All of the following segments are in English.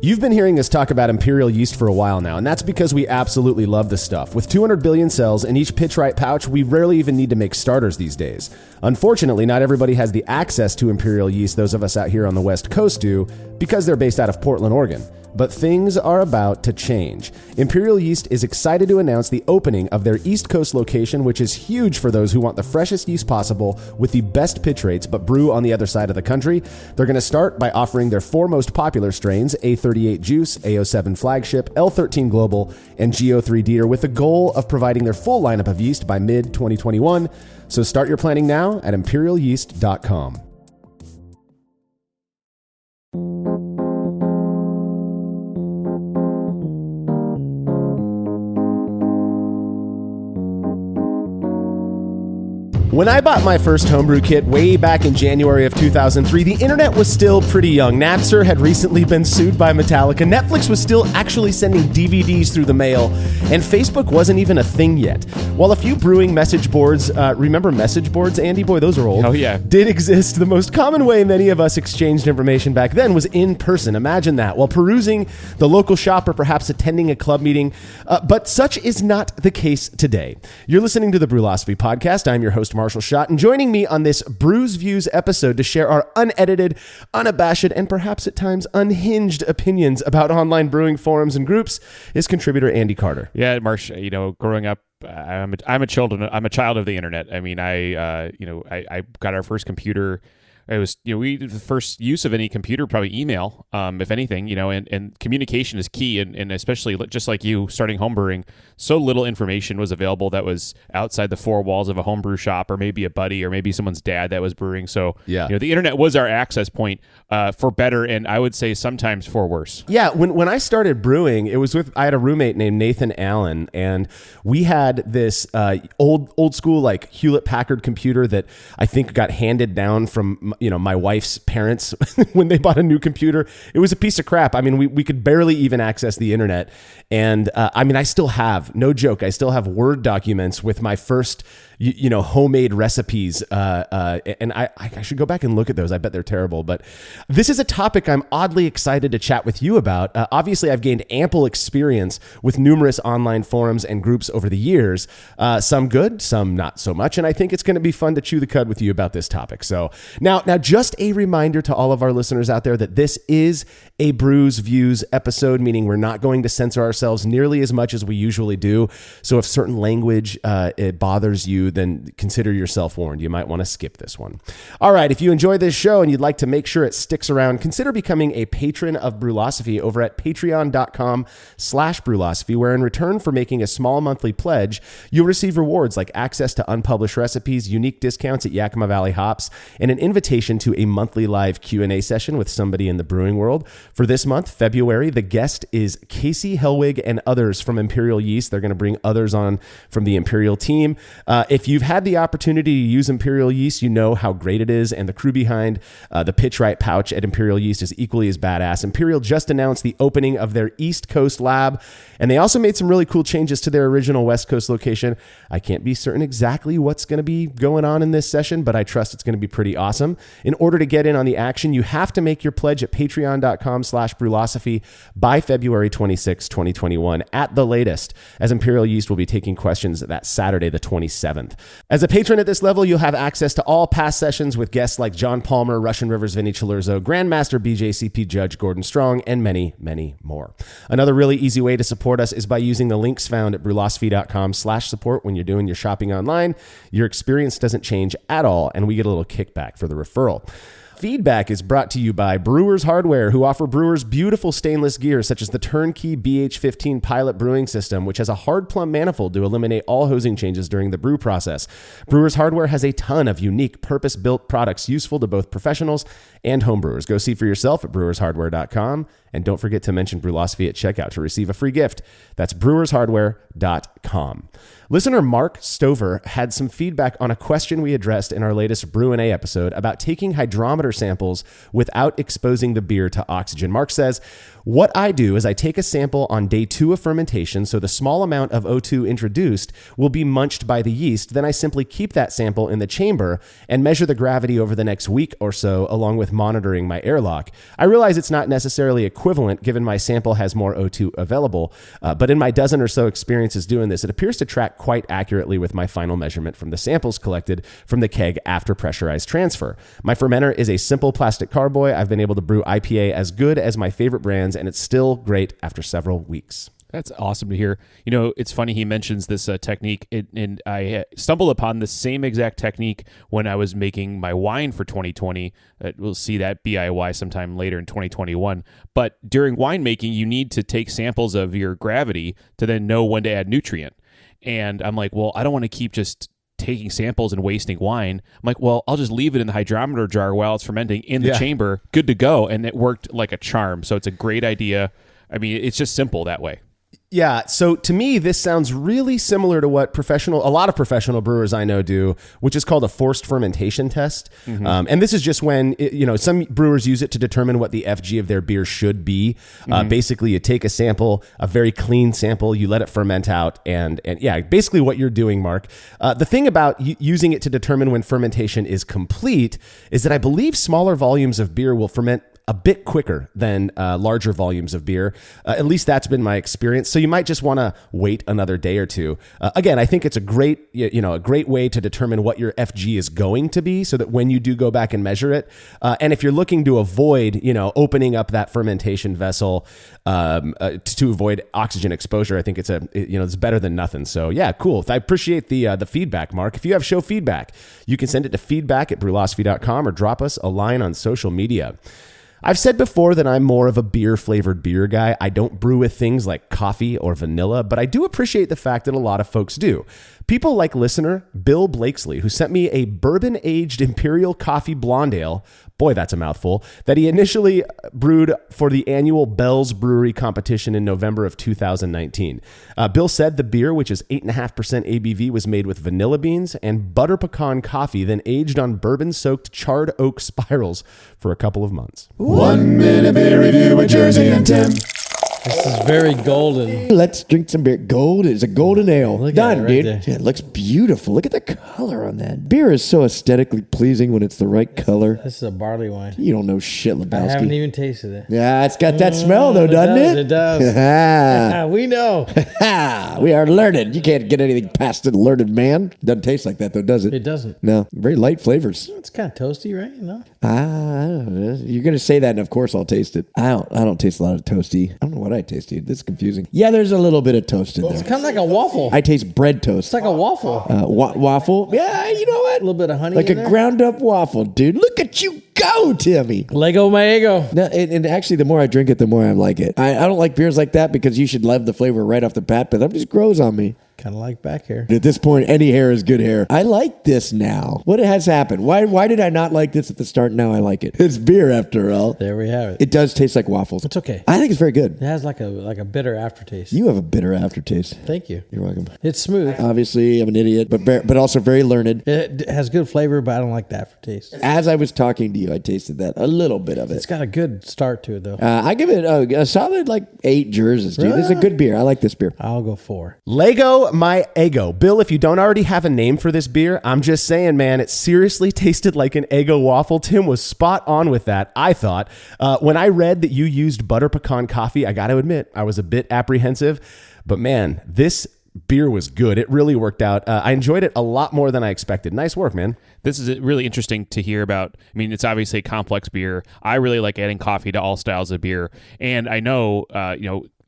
You've been hearing us talk about Imperial yeast for a while now, and that's because we absolutely love this stuff. With 200 billion cells in each pitch-right pouch, we rarely even need to make starters these days. Unfortunately, not everybody has the access to Imperial yeast those of us out here on the West Coast do, because they're based out of Portland, Oregon. But things are about to change. Imperial Yeast is excited to announce the opening of their East Coast location, which is huge for those who want the freshest yeast possible with the best pitch rates, but brew on the other side of the country. They're going to start by offering their four most popular strains, A38 Juice, A07 Flagship, L13 Global, and GO3 Dieter, with the goal of providing their full lineup of yeast by mid-2021. So start your planning now at imperialyeast.com. When I bought my first homebrew kit way back in January of 2003, the internet was still pretty young. Napster had recently been sued by Metallica. Netflix was still actually sending DVDs through the mail, and Facebook wasn't even a thing yet. While a few brewing message boards, remember message boards, Andy? Boy, those are old. Oh, yeah. Did exist. The most common way many of us exchanged information back then was in person. Imagine that, while perusing the local shop or perhaps attending a club meeting. But such is not the case today. You're listening to the Brewlosophy Podcast. I'm your host, Marshall Schott, and joining me on this Brews Views episode to share our unedited, unabashed, and perhaps at times unhinged opinions about online brewing forums and groups is contributor Andy Carter. Yeah, Marsh, growing up, I'm a child of the internet. I mean, I got our first computer. It was, the first use of any computer, probably email, if anything, and communication is key. And especially just like you starting homebrewing, so little information was available that was outside the four walls of a homebrew shop or maybe a buddy or maybe someone's dad that was brewing. So, yeah. The internet was our access point for better, and I would say sometimes for worse. Yeah. When I started brewing, I had a roommate named Nathan Allen, and we had this old school like Hewlett Packard computer that I think got handed down from my wife's parents when they bought a new computer. It was a piece of crap. I mean, we could barely even access the internet. And I still have, no joke, I still have Word documents with my first, homemade recipes. And I should go back and look at those. I bet they're terrible. But this is a topic I'm oddly excited to chat with you about. Obviously, I've gained ample experience with numerous online forums and groups over the years. Some good, some not so much. And I think it's going to be fun to chew the cud with you about this topic. So now just a reminder to all of our listeners out there that this is a Brews Views episode, meaning we're not going to censor ourselves nearly as much as we usually do. So if certain language it bothers you, then consider yourself warned. You might want to skip this one. All right, if you enjoy this show and you'd like to make sure it sticks around, consider becoming a patron of Brewlosophy over at patreon.com/Brewlosophy, where in return for making a small monthly pledge, you'll receive rewards like access to unpublished recipes, unique discounts at Yakima Valley Hops, and an invitation to a monthly live Q&A session with somebody in the brewing world. For this month, February, the guest is Casey Hellwig and others from Imperial Yeast. They're going to bring others on from the Imperial team. If you've had the opportunity to use Imperial Yeast, you know how great it is, and the crew behind the Pitch Right pouch at Imperial Yeast is equally as badass. Imperial just announced the opening of their East Coast lab, and they also made some really cool changes to their original West Coast location. I can't be certain exactly what's going to be going on in this session, but I trust it's going to be pretty awesome. In order to get in on the action, you have to make your pledge at patreon.com/Brewlosophy by February 26, 2021 at the latest, as Imperial Yeast will be taking questions that Saturday, the 27th. As a patron at this level, you'll have access to all past sessions with guests like John Palmer, Russian Rivers Vinny Chilurzo, Grandmaster BJCP Judge Gordon Strong, and many, many more. Another really easy way to support us is by using the links found at brewlosophy.com/support when you're doing your shopping online. Your experience doesn't change at all, and we get a little kickback for the referral. Feedback is brought to you by Brewers Hardware, who offer brewers beautiful stainless gear such as the turnkey BH15 pilot brewing system, which has a hard plumb manifold to eliminate all hosing changes during the brew process. Brewers Hardware has a ton of unique purpose-built products useful to both professionals and homebrewers. Go see for yourself at brewershardware.com, and don't forget to mention Brewlosophy at checkout to receive a free gift. That's brewershardware.com. Listener Mark Stover had some feedback on a question we addressed in our latest Brew & A episode about taking hydrometer samples without exposing the beer to oxygen. Mark says, what I do is I take a sample on day 2 of fermentation, so the small amount of O2 introduced will be munched by the yeast. Then I simply keep that sample in the chamber and measure the gravity over the next week or so, along with monitoring my airlock. I realize it's not necessarily a equivalent given my sample has more O2 available. But in my dozen or so experiences doing this, it appears to track quite accurately with my final measurement from the samples collected from the keg after pressurized transfer. My fermenter is a simple plastic carboy. I've been able to brew IPA as good as my favorite brands, and it's still great after several weeks. That's awesome to hear. You know, it's funny he mentions this technique, and I stumbled upon the same exact technique when I was making my wine for 2020. We'll see that DIY sometime later in 2021. But during winemaking, you need to take samples of your gravity to then know when to add nutrient. And I'm like, well, I don't want to keep just taking samples and wasting wine. I'm like, well, I'll just leave it in the hydrometer jar while it's fermenting in the chamber. Good to go. And it worked like a charm. So it's a great idea. I mean, it's just simple that way. Yeah, so to me, this sounds really similar to what a lot of professional brewers I know do, which is called a forced fermentation test. Mm-hmm. And this is just when, some brewers use it to determine what the FG of their beer should be. Basically, you take a sample, a very clean sample, you let it ferment out, and yeah, basically what you're doing, Mark. The thing about using it to determine when fermentation is complete is that I believe smaller volumes of beer will ferment a bit quicker than larger volumes of beer. At least that's been my experience. So you might just want to wait another day or two. Again, I think it's a great way to determine what your FG is going to be, so that when you do go back and measure it, and if you're looking to avoid, opening up that fermentation vessel to avoid oxygen exposure, I think it's better than nothing. So yeah, cool. I appreciate the feedback, Mark. If you have show feedback, you can send it to feedback@brewlosophy.com or drop us a line on social media. I've said before that I'm more of a beer-flavored beer guy. I don't brew with things like coffee or vanilla, but I do appreciate the fact that a lot of folks do. People like listener Bill Blakesley, who sent me a bourbon-aged Imperial Coffee Blonde Ale, boy, that's a mouthful, that he initially brewed for the annual Bell's Brewery competition in November of 2019. Bill said the beer, which is 8.5% ABV, was made with vanilla beans and butter pecan coffee, then aged on bourbon-soaked charred oak spirals for a couple of months. 1 minute beer review with Jersey and Tim. This is very golden. Let's drink some beer. Gold is a golden ale. Look Done, at it right dude. there. Yeah, it looks beautiful. Look at the color on that. Beer is so aesthetically pleasing when it's the right color. This is a barley wine. You don't know shit, I haven't Lebowski. even tasted it. Yeah, it's got that smell though, doesn't it? It does. We know. We are learned. You can't get anything past a learned man. Doesn't taste like that though, does it? It doesn't. No, very light flavors. It's kind of toasty, right? No. I don't know. You're gonna say that, and of course I'll taste it. I don't taste a lot of toasty. I don't know what I taste, dude. This is confusing. Yeah, there's a little bit of toast in It's there. kind of like a waffle. I taste bread toast. It's like a waffle. Waffle. Yeah, you know what? A little bit of honey Like in a there. ground up waffle, dude. Look at you go, Timmy. Lego my ego. No, and actually, the more I drink it, the more I like it. I don't like beers like that because you should love the flavor right off the bat, but that just grows on me. Kind of like back hair. At this point, any hair is good hair. I like this now. What has happened? Why did I not like this at the start? Now I like it. It's beer after all. There we have it. It does taste like waffles. It's okay. I think it's very good. It has like a bitter aftertaste. You have a bitter aftertaste. Thank you. You're welcome. It's smooth. Obviously, I'm an idiot, but also very learned. It has good flavor, but I don't like the aftertaste. As I was talking to you, I tasted that. A little bit of It's it. got a good start to it, though. I give it a solid 8 jerseys, dude. This is a good beer. I like this beer. I'll go 4. Lego my ego. Bill, if you don't already have a name for this beer, I'm just saying, man, it seriously tasted like an Eggo waffle. Tim was spot on with that, I thought. When I read that you used butter pecan coffee, I got to admit, I was a bit apprehensive. But man, this beer was good. It really worked out. I enjoyed it a lot more than I expected. Nice work, man. This is really interesting to hear about. I mean, it's obviously a complex beer. I really like adding coffee to all styles of beer. And I know,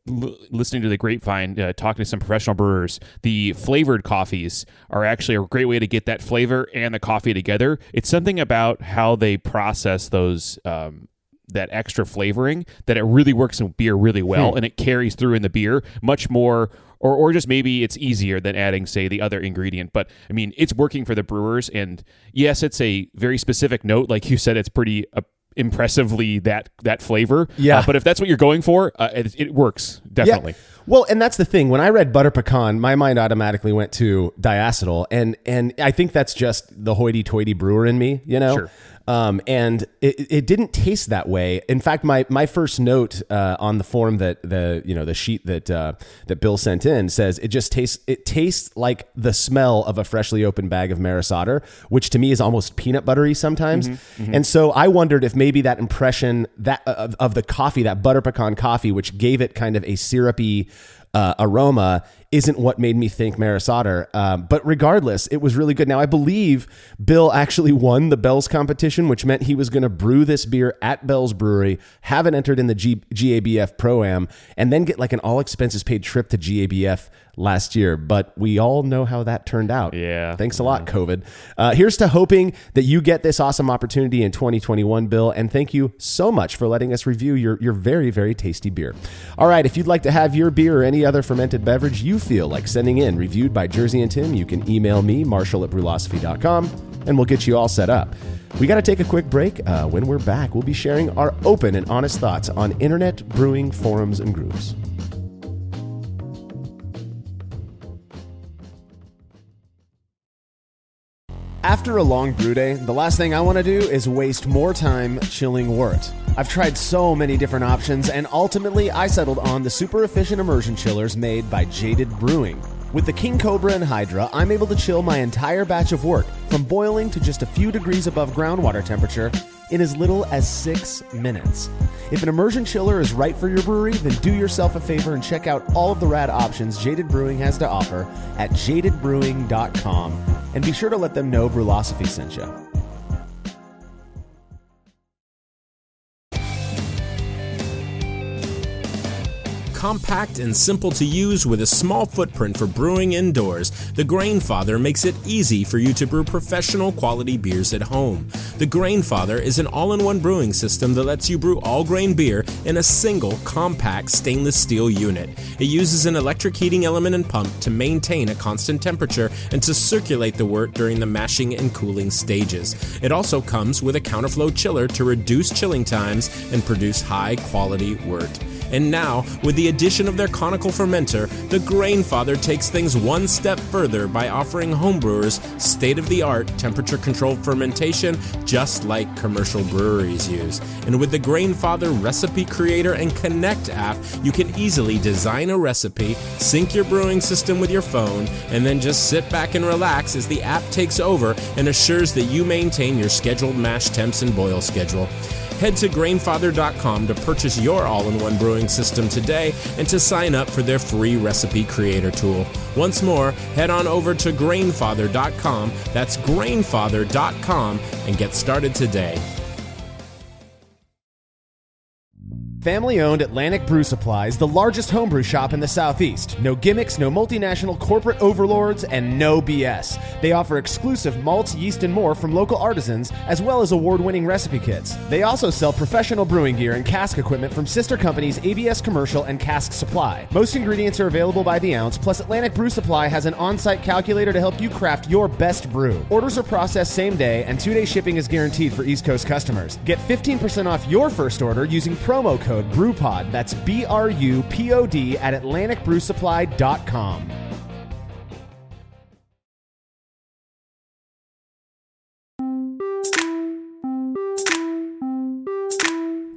listening to the grapevine, talking to some professional brewers, the flavored coffees are actually a great way to get that flavor and the coffee together. It's something about how they process those that extra flavoring that it really works in beer really well, and it carries through in the beer much more. Or just maybe it's easier than adding, say, the other ingredient. But, I mean, it's working for the brewers. And, yes, it's a very specific note. Like you said, it's pretty impressively that flavor. Yeah. But if that's what you're going for, it works, definitely. Yeah. Well, and that's the thing. When I read butter pecan, my mind automatically went to diacetyl, and I think that's just the hoity-toity brewer in me, you know? Sure. And it didn't taste that way. In fact, my first note on the form that the sheet that Bill sent in says it tastes like the smell of a freshly opened bag of Maris Otter, which to me is almost peanut buttery sometimes. And so I wondered if maybe that impression of the coffee, that butter pecan coffee, which gave it kind of a syrupy aroma, isn't what made me think Maris Otter. But regardless, it was really good. Now, I believe Bill actually won the Bell's competition, which meant he was going to brew this beer at Bell's Brewery, have it entered in the GABF Pro-Am, and then get like an all expenses paid trip to GABF last year. But we all know how that turned out. Yeah. Thanks a lot, COVID. Here's to hoping that you get this awesome opportunity in 2021, Bill. And thank you so much for letting us review your very, very tasty beer. All right. If you'd like to have your beer or any other fermented beverage you feel like sending in reviewed by Jersey and Tim, you can email me, marshall@brewlosophy.com, and we'll get you all set up. We got to take a quick break. When we're back, we'll be sharing our open and honest thoughts on internet brewing forums and groups. After a long brew day, the last thing I want to do is waste more time chilling wort. I've tried so many different options, and ultimately I settled on the super efficient immersion chillers made by Jaded Brewing. With the King Cobra and Hydra, I'm able to chill my entire batch of wort from boiling to just a few degrees above groundwater temperature in as little as 6 minutes. If an immersion chiller is right for your brewery, then do yourself a favor and check out all of the rad options Jaded Brewing has to offer at jadedbrewing.com. And be sure to let them know Brewlosophy sent you. Compact and simple to use with a small footprint for brewing indoors, the Grainfather makes it easy for you to brew professional quality beers at home. The Grainfather is an all-in-one brewing system that lets you brew all grain beer in a single, compact stainless steel unit. It uses an electric heating element and pump to maintain a constant temperature and to circulate the wort during the mashing and cooling stages. It also comes with a counterflow chiller to reduce chilling times and produce high-quality wort. And now, with the addition of their conical fermenter, the Grainfather takes things one step further by offering homebrewers state-of-the-art temperature-controlled fermentation just like commercial breweries use. And with the Grainfather Recipe Creator and Connect app, you can easily design a recipe, sync your brewing system with your phone, and then just sit back and relax as the app takes over and assures that you maintain your scheduled mash temps and boil schedule. Head to Grainfather.com to purchase your all-in-one brewing system today and to sign up for their free recipe creator tool. Once more, head on over to Grainfather.com, that's Grainfather.com, and get started today. Family-owned Atlantic Brew Supply is the largest homebrew shop in the Southeast. No gimmicks, no multinational corporate overlords, and no BS. They offer exclusive malts, yeast, and more from local artisans, as well as award-winning recipe kits. They also sell professional brewing gear and cask equipment from sister companies ABS Commercial and Cask Supply. Most ingredients are available by the ounce, plus Atlantic Brew Supply has an on-site calculator to help you craft your best brew. Orders are processed same day, and 2-day shipping is guaranteed for East Coast customers. Get 15% off your first order using promo code BREWPOD, that's BRUPOD, at AtlanticBrewSupply.com.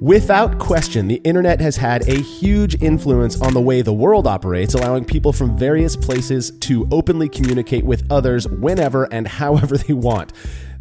Without question, the internet has had a huge influence on the way the world operates, allowing people from various places to openly communicate with others whenever and however they want.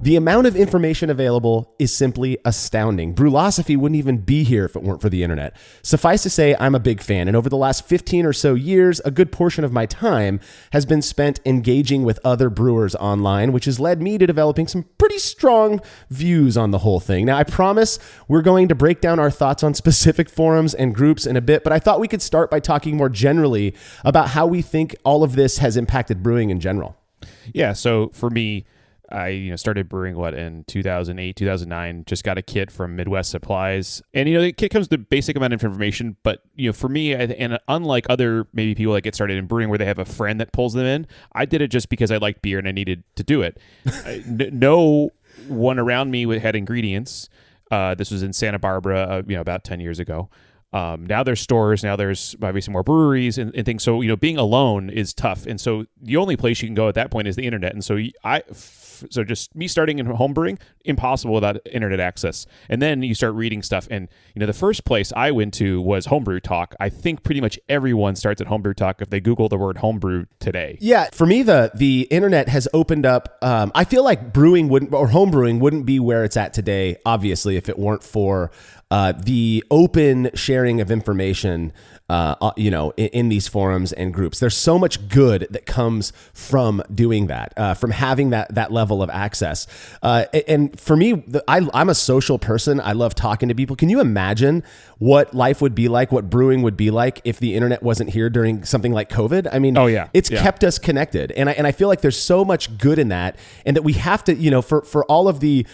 The amount of information available is simply astounding. Brewlosophy wouldn't even be here if it weren't for the internet. Suffice to say, I'm a big fan, and over the last 15 or so years, a good portion of my time has been spent engaging with other brewers online, which has led me to developing some pretty strong views on the whole thing. Now, I promise we're going to break down our thoughts on specific forums and groups in a bit, but I thought we could start by talking more generally about how we think all of this has impacted brewing in general. Yeah, so for me, I started brewing in 2008, 2009. Just got a kit from Midwest Supplies, and the kit comes with a basic amount of information. But for me, and unlike other maybe people that get started in brewing where they have a friend that pulls them in, I did it just because I liked beer and I needed to do it. No one around me had ingredients. This was in Santa Barbara, about 10 years ago. Now there's stores. Now there's obviously more breweries and things. So being alone is tough, and so the only place you can go at that point is the internet. And so so just me starting in homebrewing, impossible without internet access. And then you start reading stuff. And, the first place I went to was Homebrew Talk. I think pretty much everyone starts at Homebrew Talk if they Google the word homebrew today. Yeah, for me, the internet has opened up. I feel like brewing homebrewing wouldn't be where it's at today, obviously, if it weren't for the open sharing of information, in these forums and groups. There's so much good that comes from doing that, from having that level of access. And for me, I'm a social person. I love talking to people. Can you imagine what life would be like, what brewing would be like if the internet wasn't here during something like COVID? I mean, it's kept us connected. And I feel like there's so much good in that, and that we have to, for all of the,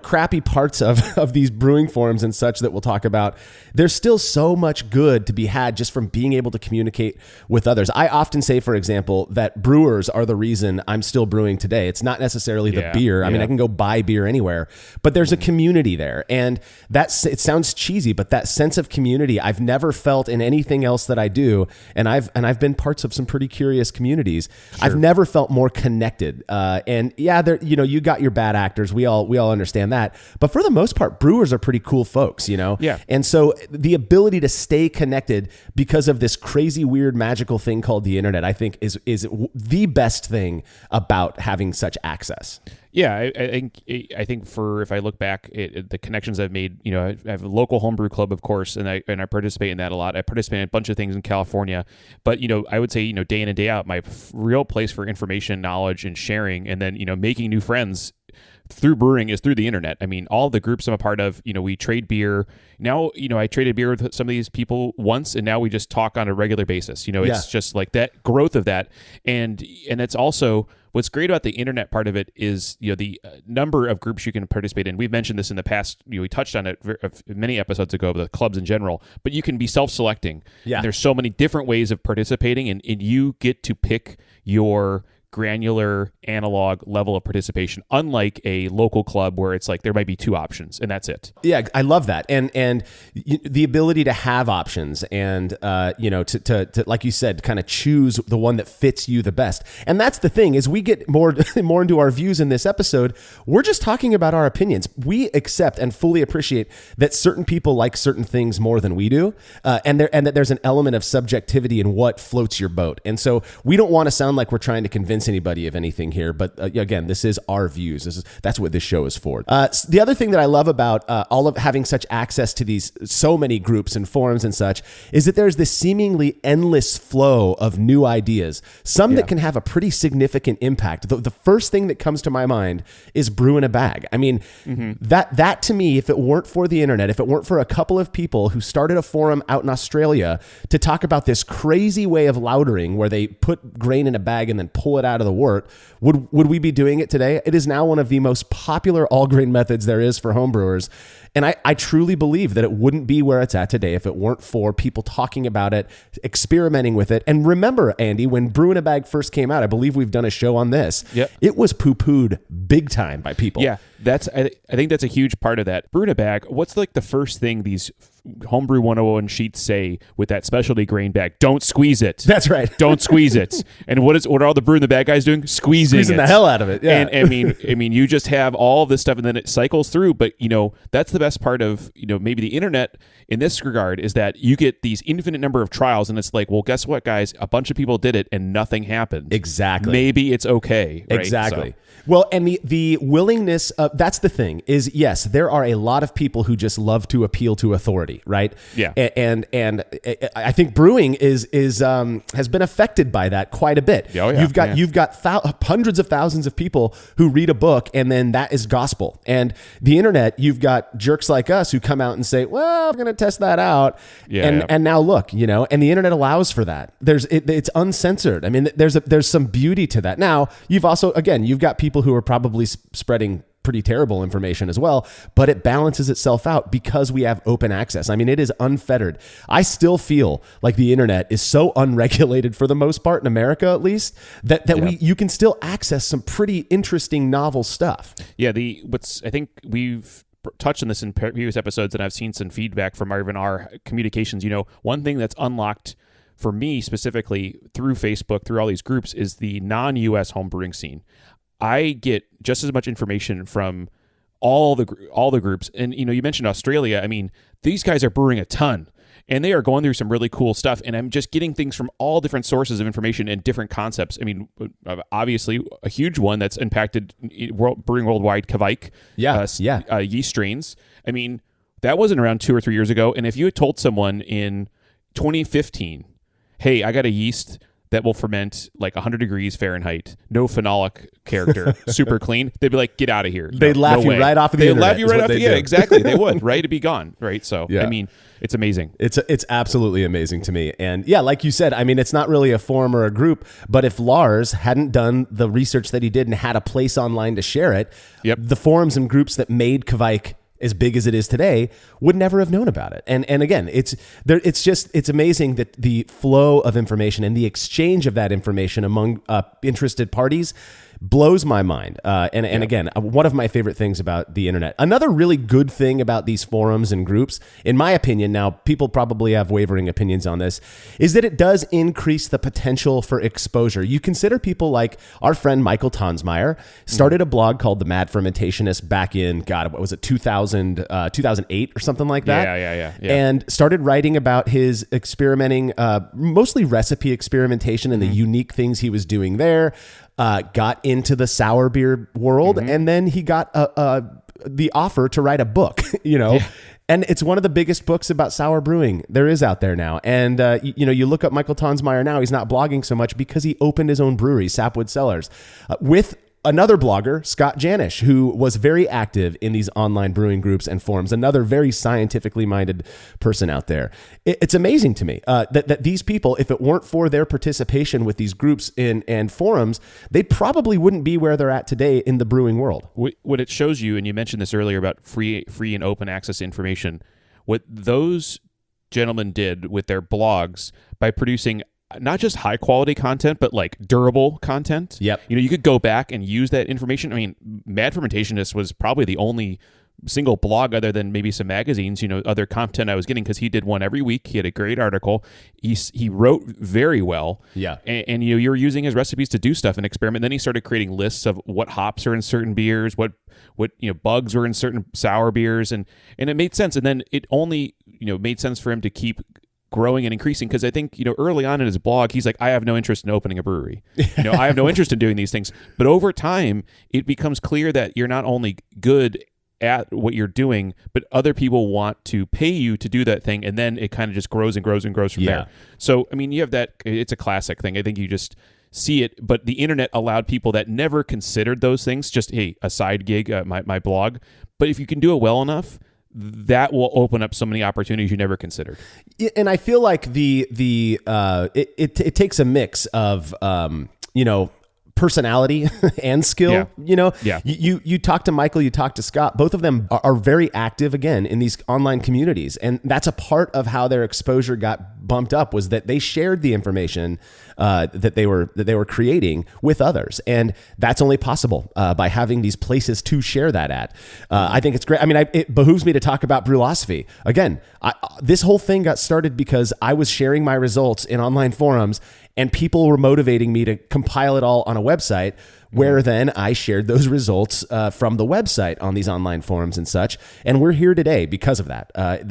crappy parts of these brewing forums and such that we'll talk about, there's still so much good to be had just from being able to communicate with others. I often say, for example, that brewers are the reason I'm still brewing today. It's not necessarily the beer. I mean, I can go buy beer anywhere, but there's a community there. And it sounds cheesy, but that sense of community I've never felt in anything else that I do. And I've been parts of some pretty curious communities. Sure. I've never felt more connected. And there, you got your bad actors. We all understand that. But for the most part, brewers are pretty cool folks, Yeah. And so the ability to stay connected because of this crazy, weird, magical thing called the internet, I think is the best thing about having such access. Yeah, I think if I look back at the connections I've made, I have a local homebrew club, of course, and I participate in that a lot. I participate in a bunch of things in California, but I would say day in and day out, my real place for information, knowledge, and sharing, and then making new friends through brewing is through the internet. I mean, all the groups I'm a part of, we trade beer. Now, I traded beer with some of these people once, and now we just talk on a regular basis. It's just like that growth of that. And that's also what's great about the internet part of it is, the number of groups you can participate in. We've mentioned this in the past. We touched on it many episodes ago, the clubs in general, but you can be self-selecting. Yeah. And there's so many different ways of participating, and you get to pick your granular analog level of participation, unlike a local club where it's like there might be two options and that's it. Yeah, I love that. And the ability to have options and to like you said, kind of choose the one that fits you the best. And that's the thing, is we get more into our views in this episode. We're just talking about our opinions. We accept and fully appreciate that certain people like certain things more than we do, and that there's an element of subjectivity in what floats your boat. And so we don't want to sound like we're trying to convince anybody of anything here, but again, this is our views. That's what this show is for. The other thing that I love about all of having such access to these so many groups and forums and such is that there's this seemingly endless flow of new ideas, some that can have a pretty significant impact. The first thing that comes to my mind is brew in a bag. I mean, that to me, if it weren't for the internet, if it weren't for a couple of people who started a forum out in Australia to talk about this crazy way of lautering where they put grain in a bag and then pull it out of the wort, would we be doing it today? It is now one of the most popular all grain methods there is for homebrewers. And I truly believe that it wouldn't be where it's at today if it weren't for people talking about it, experimenting with it. And remember, Andy, when Brew in a Bag first came out, I believe we've done a show on this. Yep. It was poo-pooed big time by people. Yeah, I think that's a huge part of that. Brew in a Bag, what's like the first thing these Homebrew 101 sheets say with that specialty grain bag? Don't squeeze it. That's right. Don't squeeze it. And what are all the Brew in the Bag guys doing? Squeezing the hell out of it. Yeah. And I mean, you just have all this stuff and then it cycles through. But that's the best part of maybe the internet in this regard, is that you get these infinite number of trials, and it's like, well, guess what, guys? A bunch of people did it and nothing happened. Exactly. Maybe it's okay. Right? Exactly. So. Well, and the willingness of, that's the thing, is yes, there are a lot of people who just love to appeal to authority, right? Yeah. And I think brewing is has been affected by that quite a bit. Oh, yeah. You've got hundreds of thousands of people who read a book and then that is gospel. And the internet, you've got jerks like us who come out and say, well, we're going to test that out. Yeah, and now look, and the internet allows for that. It's uncensored. I mean, there's some beauty to that. Now, you've got people who are probably spreading pretty terrible information as well, but it balances itself out because we have open access. I mean, it is unfettered. I still feel like the internet is so unregulated, for the most part in America, at least, that you can still access some pretty interesting novel stuff. Yeah, I think we've touched on this in previous episodes, and I've seen some feedback from even our communications. One thing that's unlocked for me specifically through Facebook, through all these groups, is the non-US home brewing scene. I get just as much information from all the groups. And, you mentioned Australia. I mean, these guys are brewing a ton, and they are going through some really cool stuff. And I'm just getting things from all different sources of information and different concepts. I mean, obviously, a huge one that's impacted brewing worldwide, Kvike, yeast strains. I mean, that wasn't around 2 or 3 years ago. And if you had told someone in 2015, hey, I got a yeast that will ferment like 100 degrees Fahrenheit, no phenolic character, super clean, they'd be like, get out of here. They'd laugh you right off of the internet. They'd laugh you right off the internet. Exactly. They would, right? To be gone, right? So, I mean, it's amazing. It's absolutely amazing to me. And yeah, like you said, I mean, it's not really a forum or a group, but if Lars hadn't done the research that he did and had a place online to share it, the forums and groups that made Kvike as big as it is today would never have known about it. And again, it's amazing that the flow of information and the exchange of that information among interested parties blows my mind. And again, one of my favorite things about the internet. Another really good thing about these forums and groups, in my opinion, now people probably have wavering opinions on this, is that it does increase the potential for exposure. You consider people like our friend Michael Tonsmeyer started a blog called The Mad Fermentationist back in, 2008 or something like that. Yeah. And started writing about his experimenting, mostly recipe experimentation and the unique things he was doing there. Got into the sour beer world, and then he got the offer to write a book, and it's one of the biggest books about sour brewing there is out there now. And, you look up Michael Tonsmeyer now, he's not blogging so much because he opened his own brewery, Sapwood Cellars, with another blogger, Scott Janish, who was very active in these online brewing groups and forums, another very scientifically minded person out there. It's amazing to me that these people, if it weren't for their participation with these groups and forums, they probably wouldn't be where they're at today in the brewing world. What it shows you, and you mentioned this earlier about free and open access information, what those gentlemen did with their blogs by producing not just high quality content, but like durable content. Yep. You could go back and use that information. I mean, Mad Fermentationist was probably the only single blog other than maybe some magazines, other content I was getting, because he did one every week. He had a great article. He wrote very well. Yeah. And you were using his recipes to do stuff and experiment. Then he started creating lists of what hops are in certain beers, what bugs were in certain sour beers, and it made sense. And then it only, made sense for him to keep growing and increasing, because I think, early on in his blog, he's like, I have no interest in opening a brewery. I have no interest in doing these things. But over time, it becomes clear that you're not only good at what you're doing, but other people want to pay you to do that thing. And then it kind of just grows and grows and grows from there. So, I mean, you have that, it's a classic thing. I think you just see it, but the internet allowed people that never considered those things, just, hey, a side gig, my blog. But if you can do it well enough, that will open up so many opportunities you never considered. And I feel like it takes a mix of personality and skill. You talk to Michael, you talk to Scott, both of them are very active again in these online communities, and that's a part of how their exposure got bumped up, was that they shared the information that they were creating with others, and that's only possible by having these places to share that at. I think it's great. I mean, it behooves me to talk about Brewlosophy again. This whole thing got started because I was sharing my results in online forums, and people were motivating me to compile it all on a website, where then I shared those results from the website on these online forums and such. And we're here today because of that.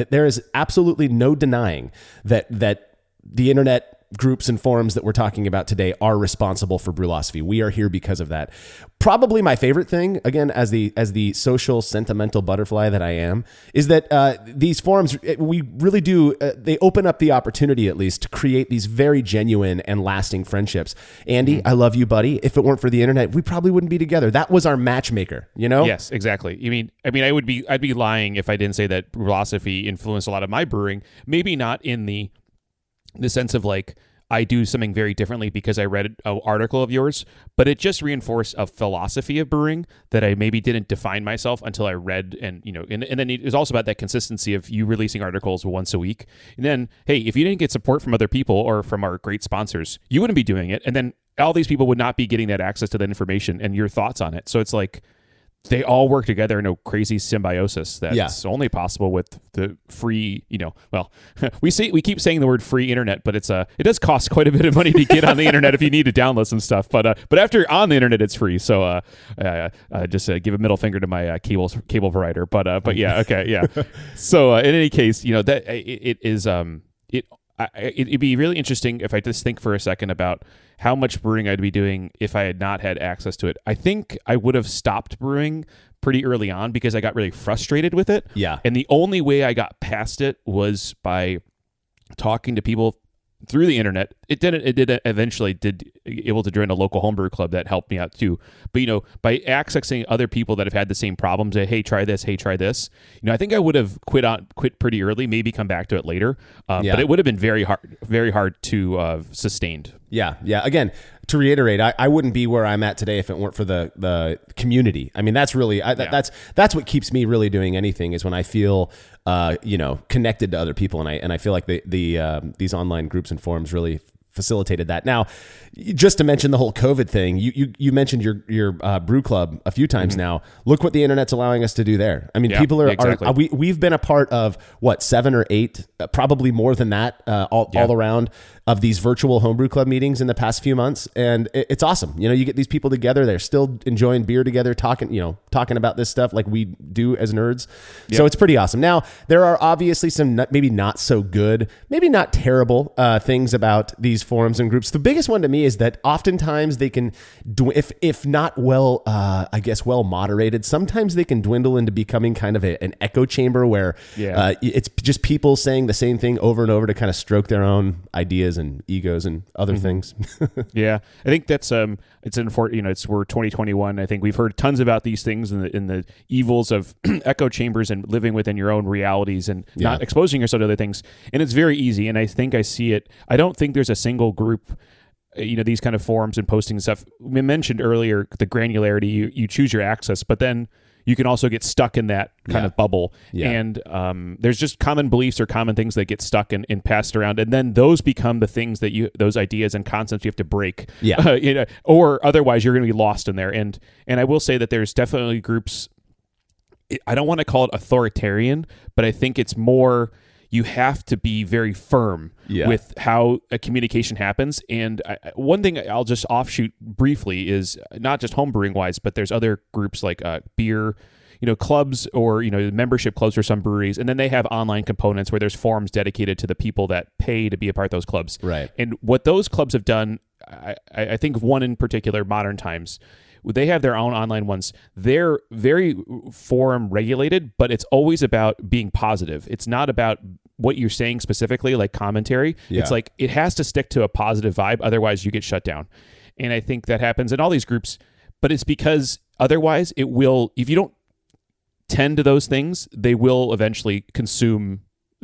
There is absolutely no denying that the internet groups and forums that we're talking about today are responsible for Brewlosophy. We are here because of that. Probably my favorite thing, again, as the social sentimental butterfly that I am, is that these forums, we really do, they open up the opportunity, at least, to create these very genuine and lasting friendships. Andy, I love you, buddy. If it weren't for the internet, we probably wouldn't be together. That was our matchmaker, Yes, exactly. I'd be lying if I didn't say that Brewlosophy influenced a lot of my brewing. Maybe not in the sense of like, I do something very differently because I read an article of yours, but it just reinforced a philosophy of brewing that I maybe didn't define myself until I read, and then it was also about that consistency of you releasing articles once a week. And then, hey, if you didn't get support from other people or from our great sponsors, you wouldn't be doing it. And then all these people would not be getting that access to that information and your thoughts on it. So it's like, they all work together in a crazy symbiosis that's only possible with the free, well, we keep saying the word free internet, but it does cost quite a bit of money to get on the internet if you need to download some stuff. But after on the internet, it's free. So just give a middle finger to my cable provider. But yeah, okay, yeah. So in any case, that it is it'd be really interesting if I just think for a second about how much brewing I'd be doing if I had not had access to it. I think I would have stopped brewing pretty early on because I got really frustrated with it. Yeah. And the only way I got past it was by talking to people through the internet. It eventually did able to join a local homebrew club that helped me out too. But by accessing other people that have had the same problems, hey, try this, I think I would have quit pretty early, maybe come back to it later. But it would have been very hard to sustained. Yeah. Again, to reiterate, I wouldn't be where I'm at today if it weren't for the community. I mean, that's really that's what keeps me really doing anything, is when I feel connected to other people, and I feel like these online groups and forums really facilitated that. Now, just to mention the whole COVID thing, you mentioned your brew club a few times now. Look what the internet's allowing us to do there. I mean, people are we've been a part of 7 or 8, probably more than that, all around, of these virtual homebrew club meetings in the past few months, and it's awesome. You get these people together; they're still enjoying beer together, talking about this stuff like we do as nerds. Yep. So it's pretty awesome. Now, there are obviously some maybe not so good, maybe not terrible things about these forums and groups. The biggest one to me is that oftentimes they can, if not well, well moderated, sometimes they can dwindle into becoming kind of an echo chamber where it's just people saying the same thing over and over to kind of stroke their own ideas and egos and other things. Yeah, I think that's it's unfortunate. We're 2021. I think we've heard tons about these things in the evils of echo chambers and living within your own realities and not exposing yourself to other things. And it's very easy. And I think I see it. I don't think there's a single group, these kind of forums and posting stuff. We mentioned earlier the granularity. You choose your access, but then you can also get stuck in that kind of bubble. Yeah. And there's just common beliefs or common things that get stuck and passed around. And then those become the things that those ideas and concepts you have to break. Yeah. Or otherwise you're going to be lost in there. And I will say that there's definitely groups, I don't want to call it authoritarian, but I think it's more, you have to be very firm with how a communication happens. And one thing I'll just offshoot briefly is not just homebrewing wise, but there's other groups like beer, clubs or, membership clubs for some breweries. And then they have online components where there's forums dedicated to the people that pay to be a part of those clubs. Right. And what those clubs have done, I think one in particular, Modern Times, they have their own online ones. They're very forum regulated, but it's always about being positive. It's not about what you're saying specifically, like commentary. Yeah. It's like it has to stick to a positive vibe. Otherwise, you get shut down. And I think that happens in all these groups. But it's because otherwise it will, if you don't tend to those things, they will eventually consume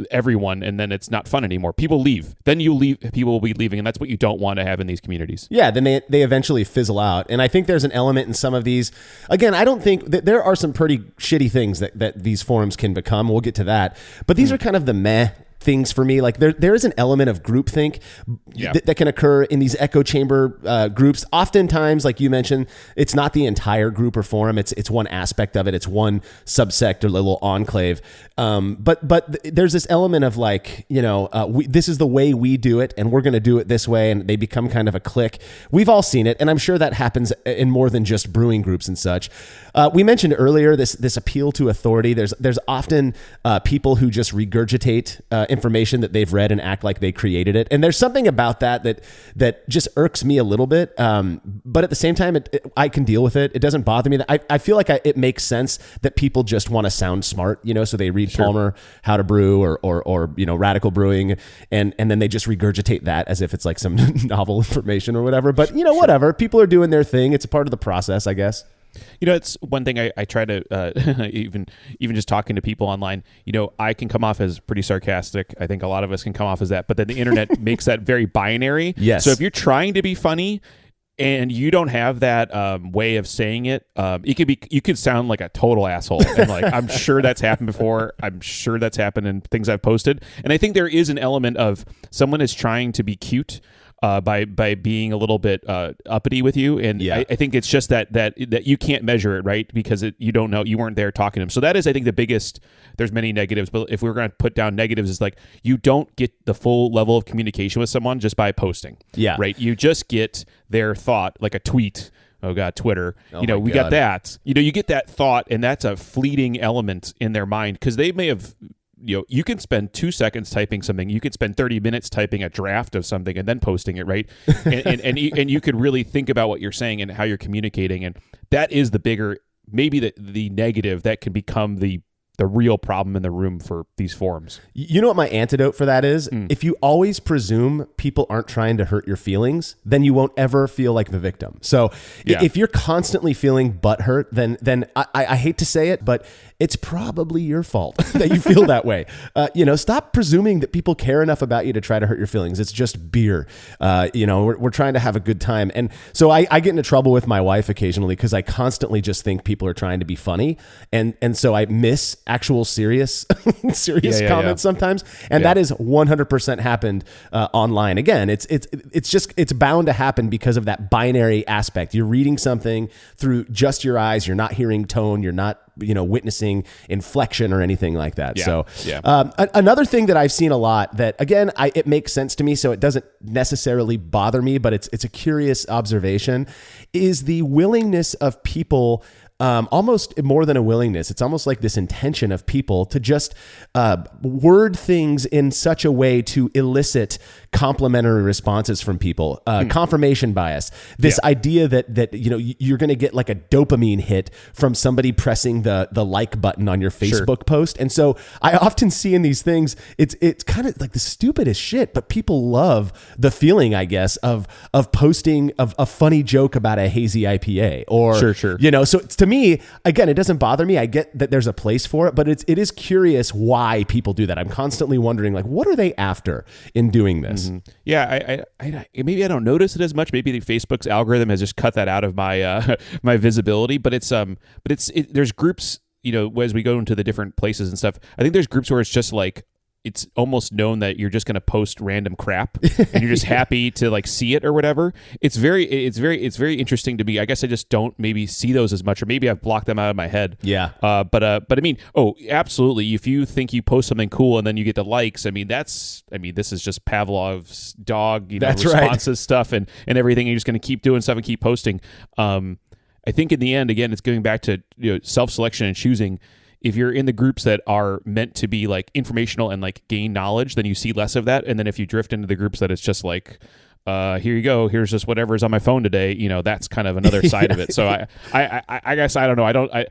everyone, and then it's not fun anymore. People leave. Then people will be leaving, and that's what you don't want to have in these communities. Yeah, then they eventually fizzle out. And I think there's an element in some of these. Again, I don't think that there are some pretty shitty things that these forums can become. We'll get to that. But these are kind of the meh things for me. Like there is an element of groupthink that can occur in these echo chamber groups. Oftentimes, like you mentioned, it's not the entire group or forum. It's one aspect of it. It's one subsect or little enclave. But there's this element of like, this is the way we do it, and we're going to do it this way, and they become kind of a clique. We've all seen it, and I'm sure that happens in more than just brewing groups and such. We mentioned earlier this appeal to authority. There's often people who just regurgitate information that they've read and act like they created it. And there's something about that just irks me a little bit. But at the same time, I can deal with it. It doesn't bother me. I feel like it makes sense that people just want to sound smart, so they read Palmer, How to Brew or Radical Brewing, and then they just regurgitate that as if it's like some novel information or whatever. But whatever. People are doing their thing. It's a part of the process, I guess. It's one thing I try to, even just talking to people online, I can come off as pretty sarcastic. I think a lot of us can come off as that, but then the internet makes that very binary. Yes. So if you're trying to be funny and you don't have that way of saying it, you could sound like a total asshole. And like, I'm sure that's happened before. I'm sure that's happened in things I've posted. And I think there is an element of someone is trying to be cute. by being a little bit uppity with you, and I think it's just that you can't measure it, right? Because you don't know, you weren't there talking to them. So that is, I think, the biggest. There's many negatives, but if we're going to put down negatives, it's like you don't get the full level of communication with someone just by posting. Yeah, right. You just get their thought, like a tweet. Oh God, Twitter. We God. got that. You get that thought, and that's a fleeting element in their mind because they may have. You can spend 2 seconds typing something. You could spend 30 minutes typing a draft of something and then posting it, right? and you could really think about what you're saying and how you're communicating, and that is the bigger, maybe the negative that can become the real problem in the room for these forums. You know what my antidote for that is? If you always presume people aren't trying to hurt your feelings, then you won't ever feel like the victim. So if you're constantly feeling butthurt, then I hate to say it, but it's probably your fault that you feel that way. Stop presuming that people care enough about you to try to hurt your feelings. It's just beer. We're trying to have a good time. And so I get into trouble with my wife occasionally because I constantly just think people are trying to be funny. And so I miss actual serious comments sometimes. And that is 100% happened online. Again, it's bound to happen because of that binary aspect. You're reading something through just your eyes. You're not hearing tone. You're not witnessing inflection or anything like that. Another thing that I've seen a lot that, again, it makes sense to me, so it doesn't necessarily bother me, but it's a curious observation, is the willingness of people, almost more than a willingness. It's almost like this intention of people to just word things in such a way to elicit complimentary responses from people. Confirmation bias. This idea that you're going to get like a dopamine hit from somebody pressing the like button on your Facebook post. And so I often see in these things, it's kind of like the stupidest shit, but people love the feeling, I guess, of posting a funny joke about a hazy IPA or so to me, again, it doesn't bother me. I get that there's a place for it, but it is curious why people do that. I'm constantly wondering, like, what are they after in doing this? Mm-hmm. Yeah, I maybe I don't notice it as much. Maybe Facebook's algorithm has just cut that out of my my visibility. But there's groups, as we go into the different places and stuff. I think there's groups where it's just like, it's almost known that you're just going to post random crap and you're just happy to like see it or whatever. It's very interesting to me. I guess I just don't maybe see those as much, or maybe I've blocked them out of my head. Yeah. But I mean, absolutely. If you think you post something cool and then you get the likes, this is just Pavlov's dog, responses stuff and everything. You're just going to keep doing stuff and keep posting. I think in the end, again, it's going back to self-selection and choosing. If you're in the groups that are meant to be like informational and like gain knowledge, then you see less of that. And then if you drift into the groups that it's just like, here you go, here's just whatever's on my phone today, that's kind of another side of it. So I guess I don't know.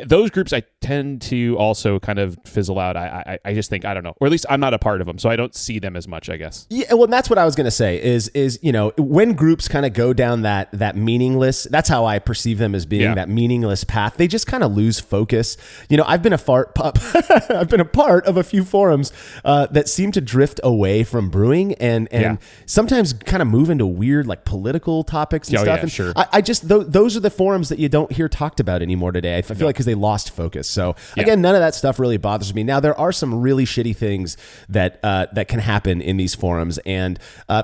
Those groups I tend to also kind of fizzle out. I just think, I don't know, or at least I'm not a part of them, so I don't see them as much, I guess. Yeah, well, that's what I was going to say is when groups kind of go down that meaningless, that's how I perceive them as being that meaningless path. They just kind of lose focus. I've been a part of a few forums that seem to drift away from brewing and sometimes kind of move into weird like political topics and stuff. And sure. I just those are the forums that you don't hear talked about anymore today. I feel like because they lost focus. So again, none of that stuff really bothers me. Now there are some really shitty things that can happen in these forums, and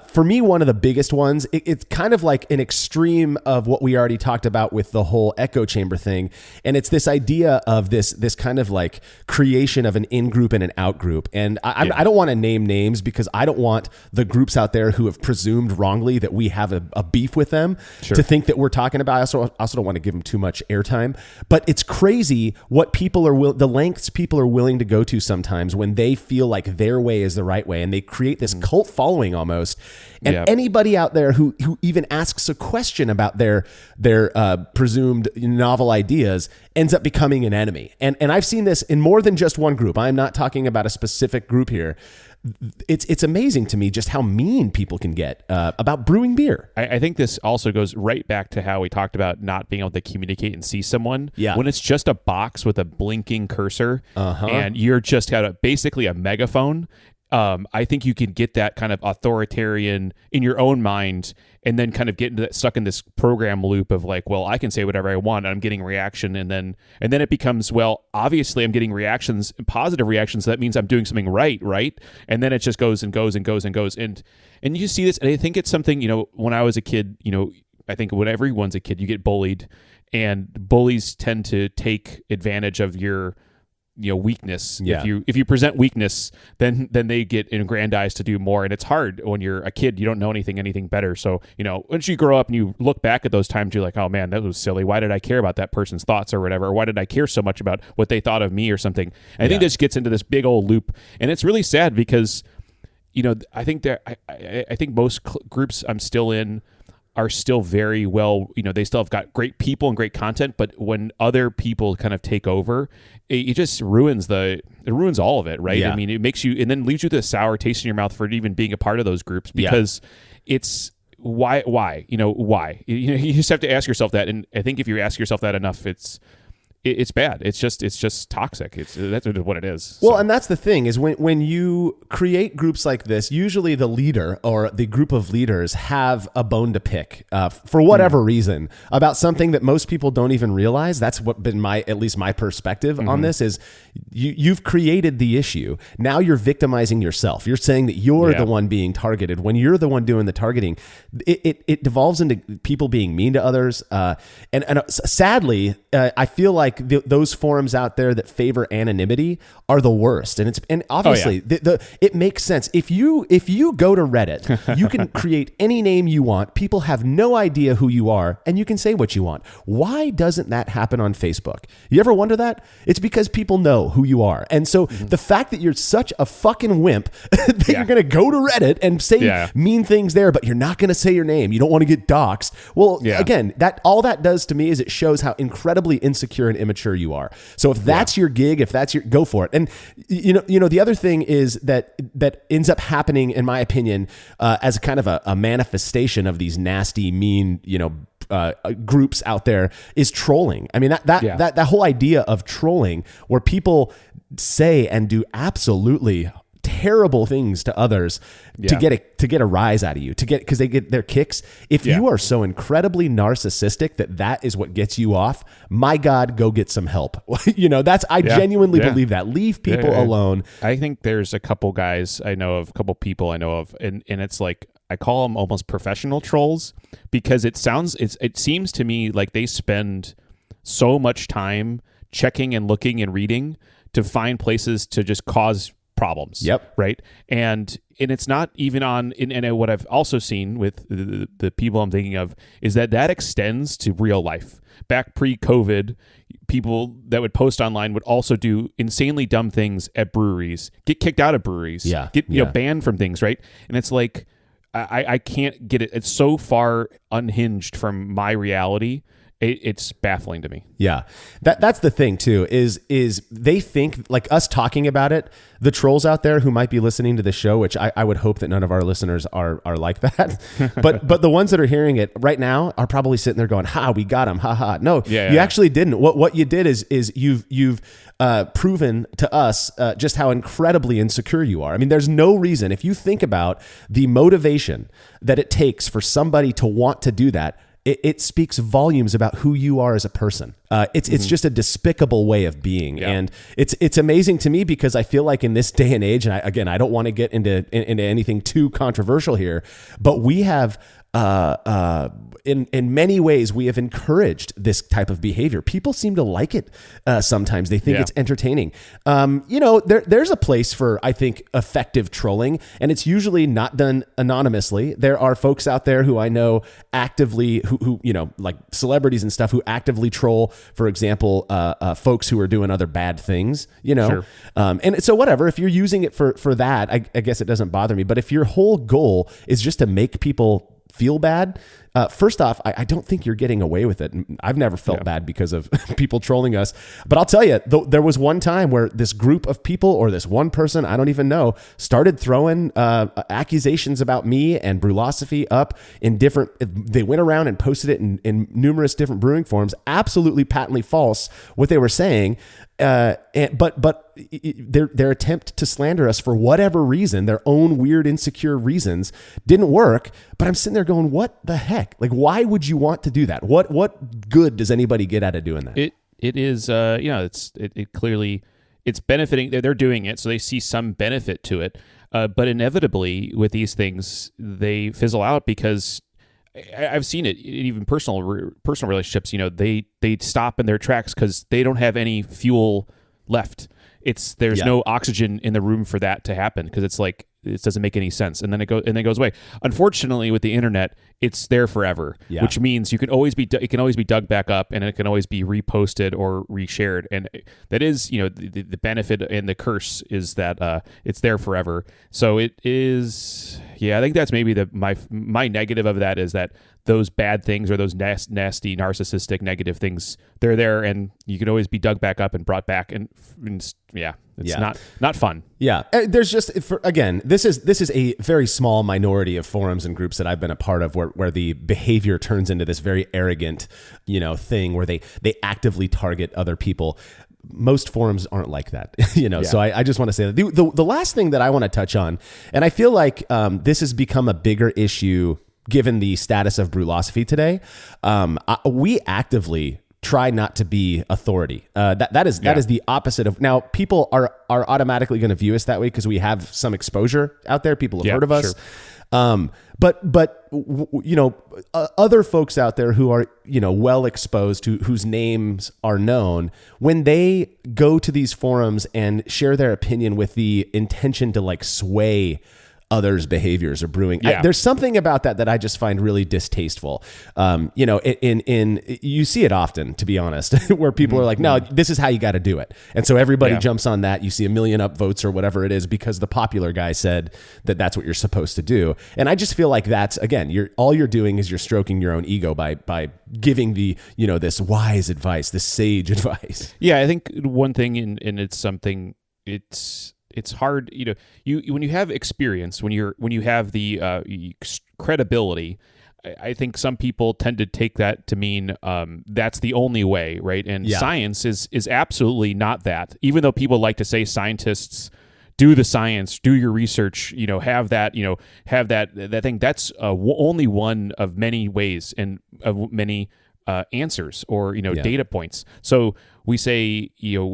for me, one of the biggest ones, it's kind of like an extreme of what we already talked about with the whole echo chamber thing, and it's this idea of this kind of like creation of an in-group and an out-group. And I don't want to name names because I don't want the groups out there who have presumed wrongly that we have a beef with them to think that we're talking about. I also don't want to give them too much airtime, but it's crazy what people are the lengths people are willing to go to sometimes when they feel like their way is the right way, and they create this cult following almost. And anybody out there who even asks a question about their presumed novel ideas ends up becoming an enemy. And I've seen this in more than just one group. I'm not talking about a specific group here. It's amazing to me just how mean people can get about brewing beer. I think this also goes right back to how we talked about not being able to communicate and see someone. Yeah. When it's just a box with a blinking cursor and you're just got basically a megaphone. I think you can get that kind of authoritarian in your own mind, and then kind of get into that, stuck in this program loop of like, well, I can say whatever I want, and I'm getting reaction, and then it becomes, well, obviously I'm getting reactions, positive reactions, so that means I'm doing something right, and then it just goes and goes and goes and goes, and you see this, and I think it's something, when I was a kid, I think when everyone's a kid, you get bullied, and bullies tend to take advantage of your weakness. Yeah. If you present weakness, then they get aggrandized to do more, and it's hard when you're a kid. You don't know anything better. So once you grow up and you look back at those times, you're like, oh man, that was silly. Why did I care about that person's thoughts or whatever? Or why did I care so much about what they thought of me or something? And I think this gets into this big old loop, and it's really sad because I think I think most groups I'm still in are still very well, they still have got great people and great content, but when other people kind of take over, it just ruins all of it, right? Yeah. I mean, it makes you, and then leaves you with a sour taste in your mouth for even being a part of those groups, because it's why, why? You just have to ask yourself that, and I think if you ask yourself that enough, it's bad. It's just toxic. That's what it is. Well, and that's the thing is when you create groups like this, usually the leader or the group of leaders have a bone to pick for whatever reason about something that most people don't even realize. That's what been at least my perspective on this is you've created the issue. Now you're victimizing yourself. You're saying that you're the one being targeted when you're the one doing the targeting. It devolves into people being mean to others. And sadly, I feel like those forums out there that favor anonymity are the worst, and obviously it makes sense. If you go to Reddit, you can create any name you want. People have no idea who you are, and you can say what you want. Why doesn't that happen on Facebook? You ever wonder that? It's because people know who you are, and so the fact that you're such a fucking wimp that you're going to go to Reddit and say mean things there, but you're not going to say your name. You don't want to get doxxed. Well, again, all that does to me is it shows how incredibly insecure and immature you are. So if that's your gig, if that's go for it. And the other thing is that ends up happening, in my opinion, as kind of a manifestation of these nasty, mean, groups out there is trolling. I mean, that whole idea of trolling where people say and do absolutely terrible things to others to get a rise out of you, because they get their kicks. If you are so incredibly narcissistic that is what gets you off, my God, go get some help. I genuinely believe that. Leave people alone. I think there's a couple guys I know of, a couple people I know of, and it's like, I call them almost professional trolls, because it seems to me like they spend so much time checking and looking and reading to find places to just cause problems. Yep. Right. And it's not even on, and what I've also seen with the people I'm thinking of is that extends to real life. Back pre-COVID, people that would post online would also do insanely dumb things at breweries, get kicked out of breweries, get banned from things. Right. And it's like, I can't get it. It's so far unhinged from my reality. It's baffling to me. Yeah. That's the thing too, is they think like us talking about it, the trolls out there who might be listening to the show, which I would hope that none of our listeners are like that. but the ones that are hearing it right now are probably sitting there going, ha, we got him. Ha ha. No, you actually didn't. What you did is you've proven to us just how incredibly insecure you are. I mean, there's no reason, if you think about the motivation that it takes for somebody to want to do that, it speaks volumes about who you are as a person. It's just a despicable way of being. Yeah. And it's amazing to me because I feel like in this day and age, and I don't want to get into anything too controversial here, but we have in many ways, we have encouraged this type of behavior. People seem to like it. Sometimes they think it's entertaining. There's a place for, I think, effective trolling, and it's usually not done anonymously. There are folks out there who I know actively, who like celebrities and stuff, who actively troll, for example, folks who are doing other bad things, Sure. And so whatever, if you're using it for that, I guess it doesn't bother me. But if your whole goal is just to make people feel bad, First off, I don't think you're getting away with it. I've never felt bad because of people trolling us. But I'll tell you, there was one time where this group of people or this one person, I don't even know, started throwing accusations about me and Brewlosophy up in different, they went around and posted it in numerous different brewing forums, absolutely patently false what they were saying. But their attempt to slander us for whatever reason, their own weird, insecure reasons, didn't work. But I'm sitting there going, what the heck? Like, why would you want to do that? What good does anybody get out of doing that? It is, it clearly, it's benefiting. They're doing it, so they see some benefit to it. But inevitably, with these things, they fizzle out because I've seen it in even personal relationships. They stop in their tracks because they don't have any fuel left. There's no oxygen in the room for that to happen because it's like it doesn't make any sense, and then it goes away. Unfortunately, with the internet, it's there forever, which means it can always be dug back up, and it can always be reposted or reshared. And that is, the benefit and the curse is that it's there forever. So it is. Yeah, I think that's maybe my negative of that is that those bad things or those nasty, narcissistic, negative things, they're there, and you can always be dug back up and brought back, and it's not fun. Yeah, there's just again, this is a very small minority of forums and groups that I've been a part of where the behavior turns into this very arrogant, thing where they actively target other people. Most forums aren't like that, So I just want to say that the last thing that I want to touch on, and I feel like this has become a bigger issue given the status of Brewlosophy today. We actively try not to be authority. That is the opposite of, now people are automatically going to view us that way because we have some exposure out there. People have heard of us. Sure. But other folks out there who are, well exposed, whose names are known, when they go to these forums and share their opinion with the intention to sway others' behaviors or brewing. There's something about that I just find really distasteful. You see it often, to be honest, where people are like, no, this is how you got to do it. And so everybody jumps on that. You see 1 million upvotes or whatever it is because the popular guy said that that's what you're supposed to do. And I just feel like that's, again, all you're doing is you're stroking your own ego by giving the, this wise advice, this sage advice. Yeah, I think one thing, and it's something, it's hard, when you have experience, when you have the credibility, I think some people tend to take that to mean that's the only way, right? And science is absolutely not that. Even though people like to say scientists do the science, do your research, have that thing. That's only one of many ways and of many answers or data points. So we say,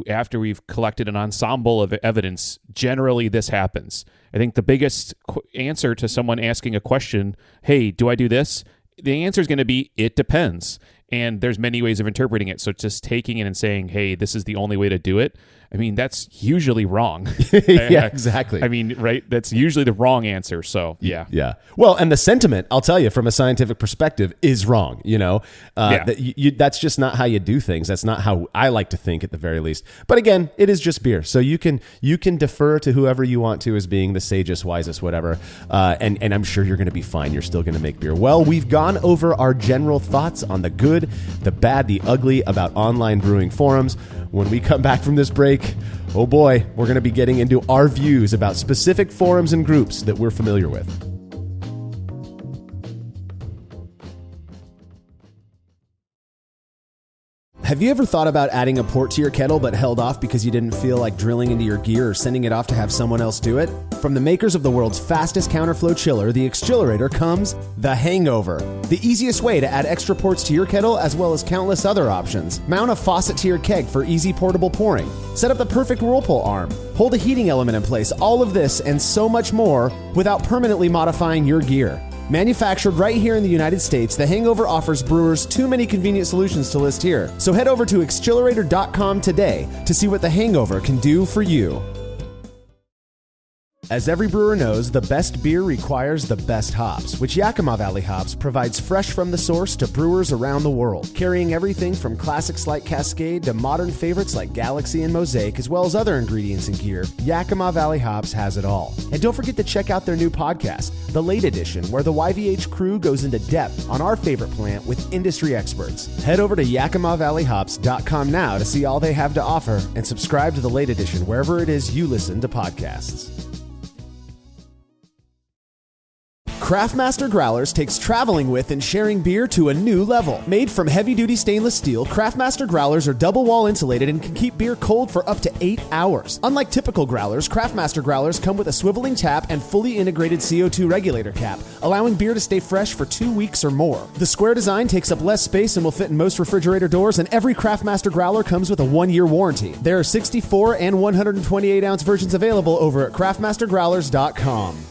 after we've collected an ensemble of evidence, generally this happens. I think the biggest answer to someone asking a question, hey, do I do this? The answer is going to be, it depends. And there's many ways of interpreting it. So just taking it and saying, hey, this is the only way to do it, I mean, that's usually wrong. Yeah, exactly. I mean, right? That's usually the wrong answer. So, yeah. Yeah. Well, and the sentiment, I'll tell you, from a scientific perspective, is wrong. That's just not how you do things. That's not how I like to think, at the very least. But again, it is just beer. So you can defer to whoever you want to as being the sagest, wisest, whatever. And I'm sure you're going to be fine. You're still going to make beer. Well, we've gone over our general thoughts on the good, the bad, the ugly about online brewing forums. When we come back from this break, oh boy, we're going to be getting into our views about specific forums and groups that we're familiar with. Have you ever thought about adding a port to your kettle but held off because you didn't feel like drilling into your gear or sending it off to have someone else do it? From the makers of the world's fastest counterflow chiller, the Exchillerator, comes the Hangover, the easiest way to add extra ports to your kettle as well as countless other options. Mount a faucet to your keg for easy portable pouring. Set up the perfect whirlpool arm. Hold a heating element in place. All of this and so much more without permanently modifying your gear. Manufactured right here in the United States, the Hangover offers brewers too many convenient solutions to list here. So head over to Exchillerator.com today to see what the Hangover can do for you. As every brewer knows, the best beer requires the best hops, which Yakima Valley Hops provides fresh from the source to brewers around the world, carrying everything from classics like Cascade to modern favorites like Galaxy and Mosaic, as well as other ingredients and gear. Yakima Valley Hops has it all. And don't forget to check out their new podcast, The Late Edition, where the YVH crew goes into depth on our favorite plant with industry experts. Head over to YakimaValleyHops.com now to see all they have to offer and subscribe to The Late Edition wherever it is you listen to podcasts. Craftmaster Growlers takes traveling with and sharing beer to a new level. Made from heavy-duty stainless steel, Craftmaster Growlers are double-wall insulated and can keep beer cold for up to 8 hours. Unlike typical growlers, Craftmaster Growlers come with a swiveling tap and fully integrated CO2 regulator cap, allowing beer to stay fresh for 2 weeks or more. The square design takes up less space and will fit in most refrigerator doors, and every Craftmaster Growler comes with a 1-year warranty. There are 64 and 128-ounce versions available over at craftmastergrowlers.com.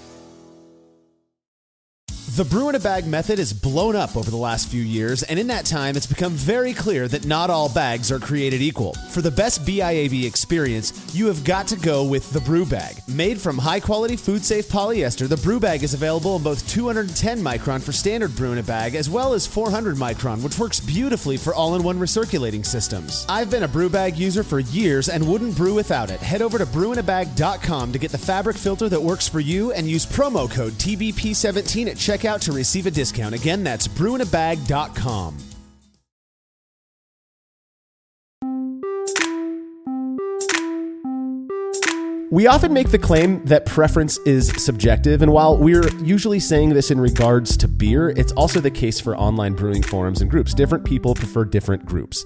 The brew in a bag method has blown up over the last few years, and in that time, it's become very clear that not all bags are created equal. For the best BIAV experience, you have got to go with the brew bag. Made from high-quality, food-safe polyester, the brew bag is available in both 210 micron for standard brew in a bag, as well as 400 micron, which works beautifully for all-in-one recirculating systems. I've been a brew bag user for years and wouldn't brew without it. Head over to brewinabag.com to get the fabric filter that works for you and use promo code TBP17 at checkout to receive a discount. Again, that's brewinabag.com. We often make the claim that preference is subjective, and while we're usually saying this in regards to beer, it's also the case for online brewing forums and groups. Different people prefer different groups.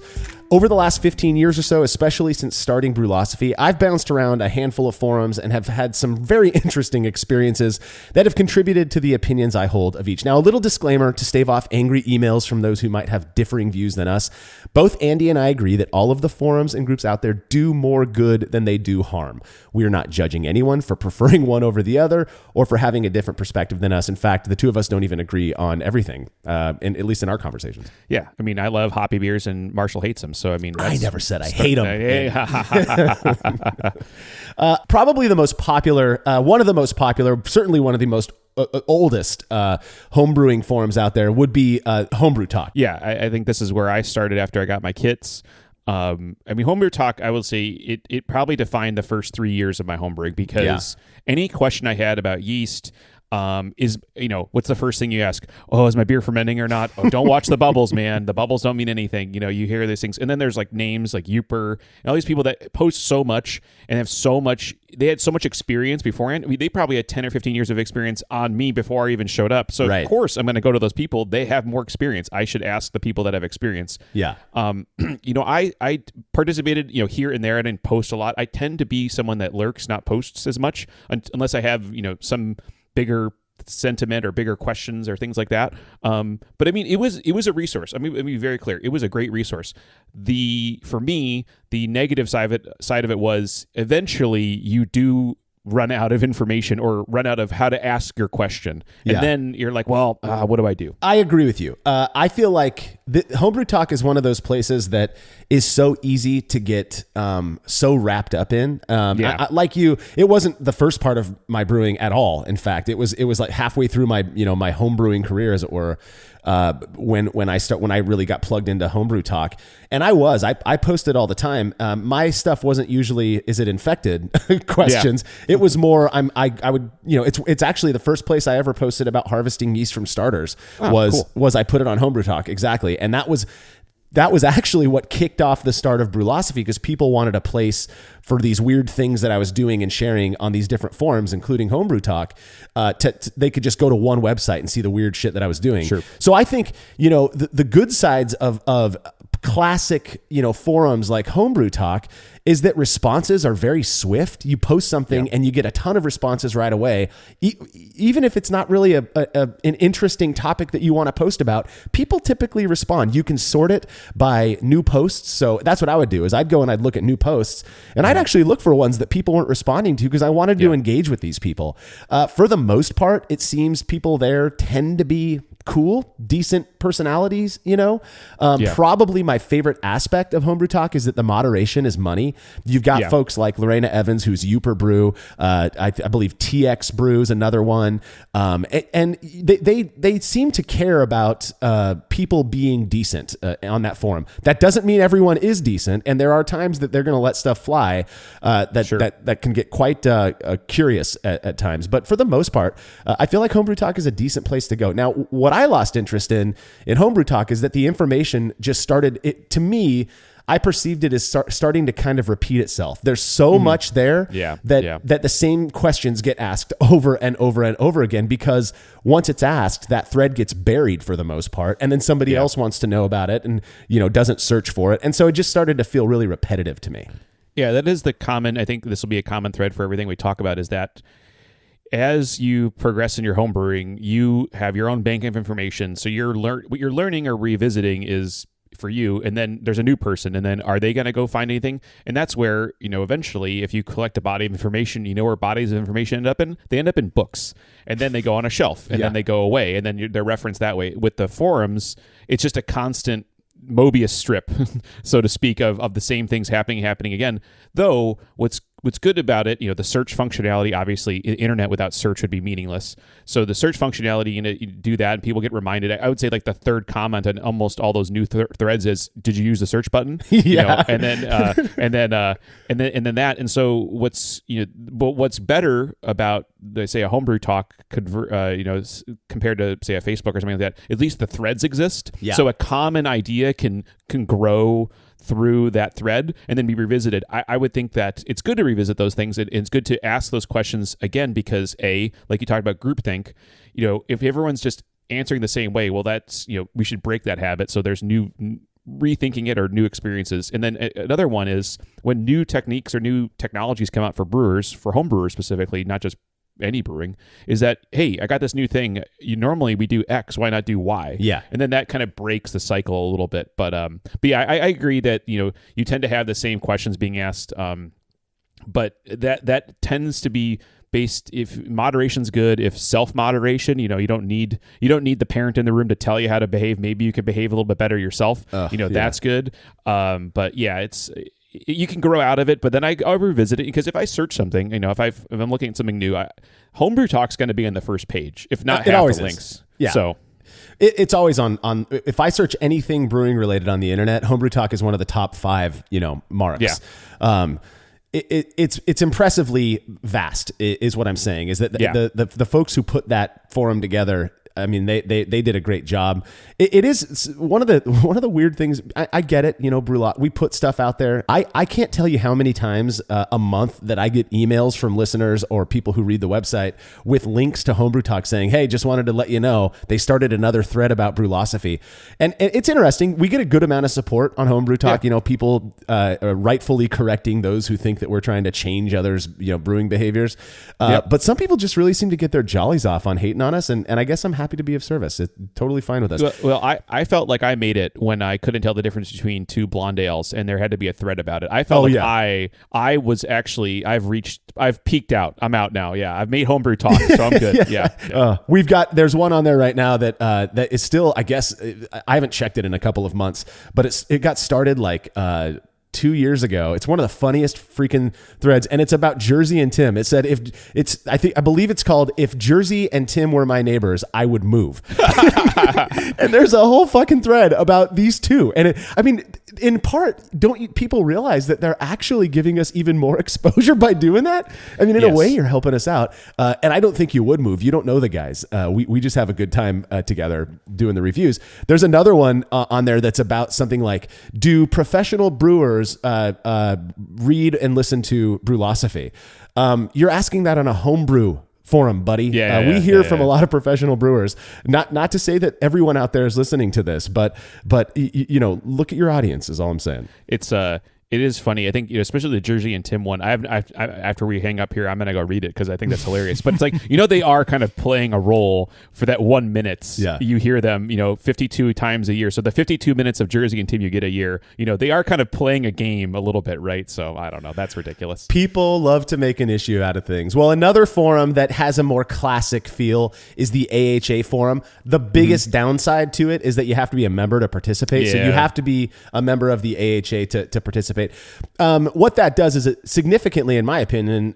Over the last 15 years or so, especially since starting Brewlosophy, I've bounced around a handful of forums and have had some very interesting experiences that have contributed to the opinions I hold of each. Now, a little disclaimer to stave off angry emails from those who might have differing views than us. Both Andy and I agree that all of the forums and groups out there do more good than they do harm. We are not judging anyone for preferring one over the other or for having a different perspective than us. In fact, the two of us don't even agree on everything, at least in our conversations. Yeah. I mean, I love hoppy beers and Marshall hates them. So, I mean, I never said I hate them. Probably the most popular, one of the most popular, certainly one of the most oldest homebrewing forums out there would be Homebrew Talk. Yeah, I think this is where I started after I got my kits. I mean, Homebrew Talk, I will say it probably defined the first 3 years of my homebrewing because any question I had about yeast is, what's the first thing you ask? Oh, is my beer fermenting or not? Oh, don't watch the bubbles, man. The bubbles don't mean anything. You hear these things. And then there's like names like Uper and all these people that post so much and have so much, they had so much experience beforehand. I mean, they probably had 10 or 15 years of experience on me before I even showed up. So Of course I'm going to go to those people. They have more experience. I should ask the people that have experience. Yeah. I participated, here and there. I didn't post a lot. I tend to be someone that lurks, not posts as much unless I have, some bigger sentiment or bigger questions or things like that. But I mean, it was a resource. I mean, be very clear. It was a great resource. For me, the negative side of it was eventually you do run out of information or run out of how to ask your question. And then you're like, well, what do I do? I agree with you. I feel like Homebrew Talk is one of those places that is so easy to get so wrapped up in. Like you, it wasn't the first part of my brewing at all. In fact, it was like halfway through my my home brewing career, as it were. When I really got plugged into Homebrew Talk, and I posted all the time. My stuff wasn't usually, is it infected questions. It was more, I would, it's actually the first place I ever posted about harvesting yeast from starters was I put it on Homebrew Talk. Exactly. And that was actually what kicked off the start of Brewlosophy, because people wanted a place for these weird things that I was doing and sharing on these different forums, including Homebrew Talk. They could just go to one website and see the weird shit that I was doing. Sure. So I think, the good sides of classic, forums like Homebrew Talk is that responses are very swift. You post something and you get a ton of responses right away. Even if it's not really an interesting topic that you want to post about, people typically respond. You can sort it by new posts. So that's what I would do, is I'd go and I'd look at new posts, and I'd actually look for ones that people weren't responding to, because I wanted to engage with these people. For the most part, it seems people there tend to be cool, decent personalities, Probably my favorite aspect of Homebrew Talk is that the moderation is money. You've got folks like Lorena Evans, who's Youper Brew. I believe TX Brew is another one. And they seem to care about people being decent on that forum. That doesn't mean everyone is decent. And there are times that they're going to let stuff fly that can get quite curious at times. But for the most part, I feel like Homebrew Talk is a decent place to go. Now, what I lost interest in Homebrew Talk is that the information just started, to me, I perceived it as starting to kind of repeat itself. There's so much there that the same questions get asked over and over and over again, because once it's asked, that thread gets buried for the most part, and then somebody else wants to know about it and doesn't search for it. And so it just started to feel really repetitive to me. Yeah, that is the common, I think this will be a common thread for everything we talk about, is that as you progress in your home brewing, you have your own bank of information. So what you're learning or revisiting is for you, and then there's a new person, and then are they going to go find anything? And that's where, eventually, if you collect a body of information, where bodies of information end up in? They end up in books, and then they go on a shelf, and then they go away, and then they're referenced that way. With the forums, it's just a constant Mobius strip, so to speak, of the same things happening again. Though what's good about it, the search functionality, obviously, internet without search would be meaningless. So the search functionality, you do that, and people get reminded. I would say like the third comment on almost all those new threads is, "Did you use the search button?" And then so what's better about, they say, a Homebrew Talk compared to, say, a Facebook or something like that? At least the threads exist. Yeah. So a common idea can grow through that thread and then be revisited. I would think that it's good to revisit those things. It's good to ask those questions again, because like you talked about groupthink, if everyone's just answering the same way, well, that's, we should break that habit. So there's new rethinking it or new experiences. And then another one is when new techniques or new technologies come out for brewers, for home brewers specifically, not just any brewing, is that, hey, I got this new thing. Normally we do X, why not do Y? Yeah. And then that kind of breaks the cycle a little bit. But yeah, I agree that, you tend to have the same questions being asked. But that tends to be based, if moderation's good, if self-moderation, you don't need the parent in the room to tell you how to behave. Maybe you could behave a little bit better yourself. That's good. But yeah, you can grow out of it, but then I'll revisit it, because if I search something, if I'm looking at something new, Homebrew Talk's going to be on the first page, if not half the links. Yeah. So it's always on. If I search anything brewing related on the internet, Homebrew Talk is one of the top 5, marks. Yeah. It's impressively vast, is what I'm saying. Is that the folks who put that forum together, I mean, they did a great job. It is one of the weird things. I get it, Brewlot. We put stuff out there. I can't tell you how many times a month that I get emails from listeners or people who read the website with links to Homebrew Talk saying, "Hey, just wanted to let you know they started another thread about brewlosophy." And it's interesting. We get a good amount of support on Homebrew Talk. Yeah. People rightfully correcting those who think that we're trying to change others' brewing behaviors. But some people just really seem to get their jollies off on hating on us, and I guess I'm happy to be of service. It's totally fine with us. Well, I felt like I made it when I couldn't tell the difference between two blonde ales, and there had to be a thread about it. I felt I was actually, I've peaked out. I'm out now. Yeah, I've made Homebrew Talk, so I'm good. Yeah. There's one on there right now that is still, I guess, I haven't checked it in a couple of months, but it got started like 2 years ago. It's one of the funniest freaking threads, and it's about Jersey and Tim. It said, I believe it's called "If Jersey and Tim Were My Neighbors, I Would Move." And there's a whole fucking thread about these two. And in part, don't people realize that they're actually giving us even more exposure by doing that? In a way, you're helping us out. And I don't think you would move. You don't know the guys. We just have a good time together doing the reviews. There's another one on there that's about something like, do professional brewers read and listen to Brewlosophy? You're asking that on a homebrew forum, buddy. We hear from a lot of professional brewers. Not to say that everyone out there is listening to this, but look at your audience is all I'm saying. It's It is funny. I think, especially the Jersey and Tim one. After we hang up here, I'm gonna go read it because I think that's hilarious. But it's like, they are kind of playing a role for that 1 minute. Yeah. You hear them, 52 times a year. So the 52 minutes of Jersey and Tim you get a year, they are kind of playing a game a little bit, right? So I don't know. That's ridiculous. People love to make an issue out of things. Well, another forum that has a more classic feel is the AHA forum. The biggest downside to it is that you have to be a member to participate. So you have to be a member of the AHA to participate. What that does is it significantly, in my opinion,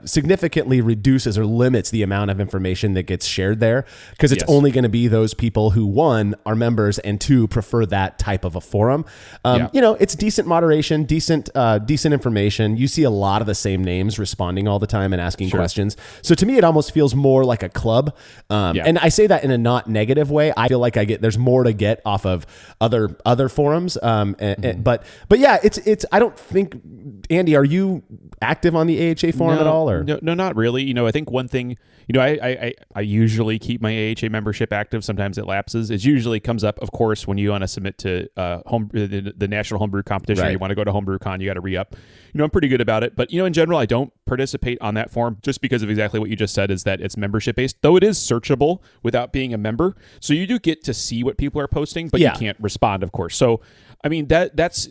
significantly reduces or limits the amount of information that gets shared there, because it's only going to be those people who, one, are members, and two, prefer that type of a forum. It's decent moderation, decent information. You see a lot of the same names responding all the time and asking questions. So to me, it almost feels more like a club. And I say that in a not negative way. I feel like there's more to get off of other forums. But yeah, it's I don't think, Andy, are you active on the AHA forum at all? Or no, not really. I think one thing, I usually keep my AHA membership active. Sometimes it lapses. It usually comes up, of course, when you want to submit to the National Homebrew Competition. Right. You want to go to HomebrewCon, you got to re-up. I'm pretty good about it. But, in general, I don't participate on that forum just because of exactly what you just said, is that it's membership-based, though it is searchable without being a member. So you do get to see what people are posting, but you can't respond, of course. So, I mean, that's...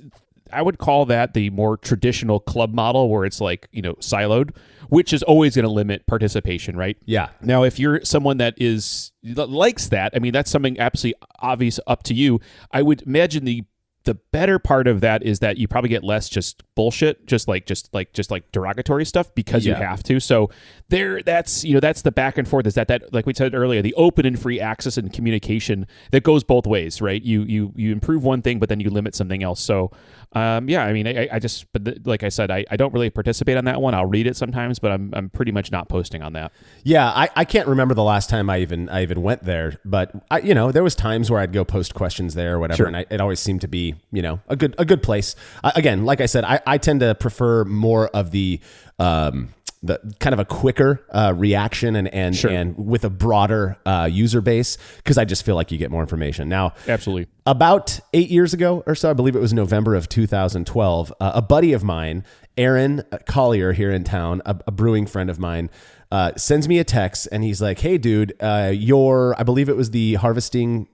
I would call that the more traditional club model, where it's like, siloed, which is always going to limit participation, right? Yeah. Now, if you're someone that likes that, I mean, that's something absolutely obvious, up to you. I would imagine the better part of that is that you probably get less just bullshit, just like derogatory stuff, because you have to. So that's the back and forth, is that like we said earlier, the open and free access and communication that goes both ways, right? You improve one thing, but then you limit something else. So I mean, like I said, I don't really participate on that one. I'll read it sometimes, but I'm pretty much not posting on that. Yeah, I can't remember the last time I even went there, but there was times where I'd go post questions there or whatever, and it always seemed to be a good place. Again, like I said, I tend to prefer more of the kind of a quicker reaction and with a broader user base, because I just feel like you get more information. Now, absolutely. About 8 years ago or so, I believe it was November of 2012, a buddy of mine, Aaron Collier here in town, a brewing friend of mine, sends me a text, and he's like, "Hey, dude, I believe it was the harvesting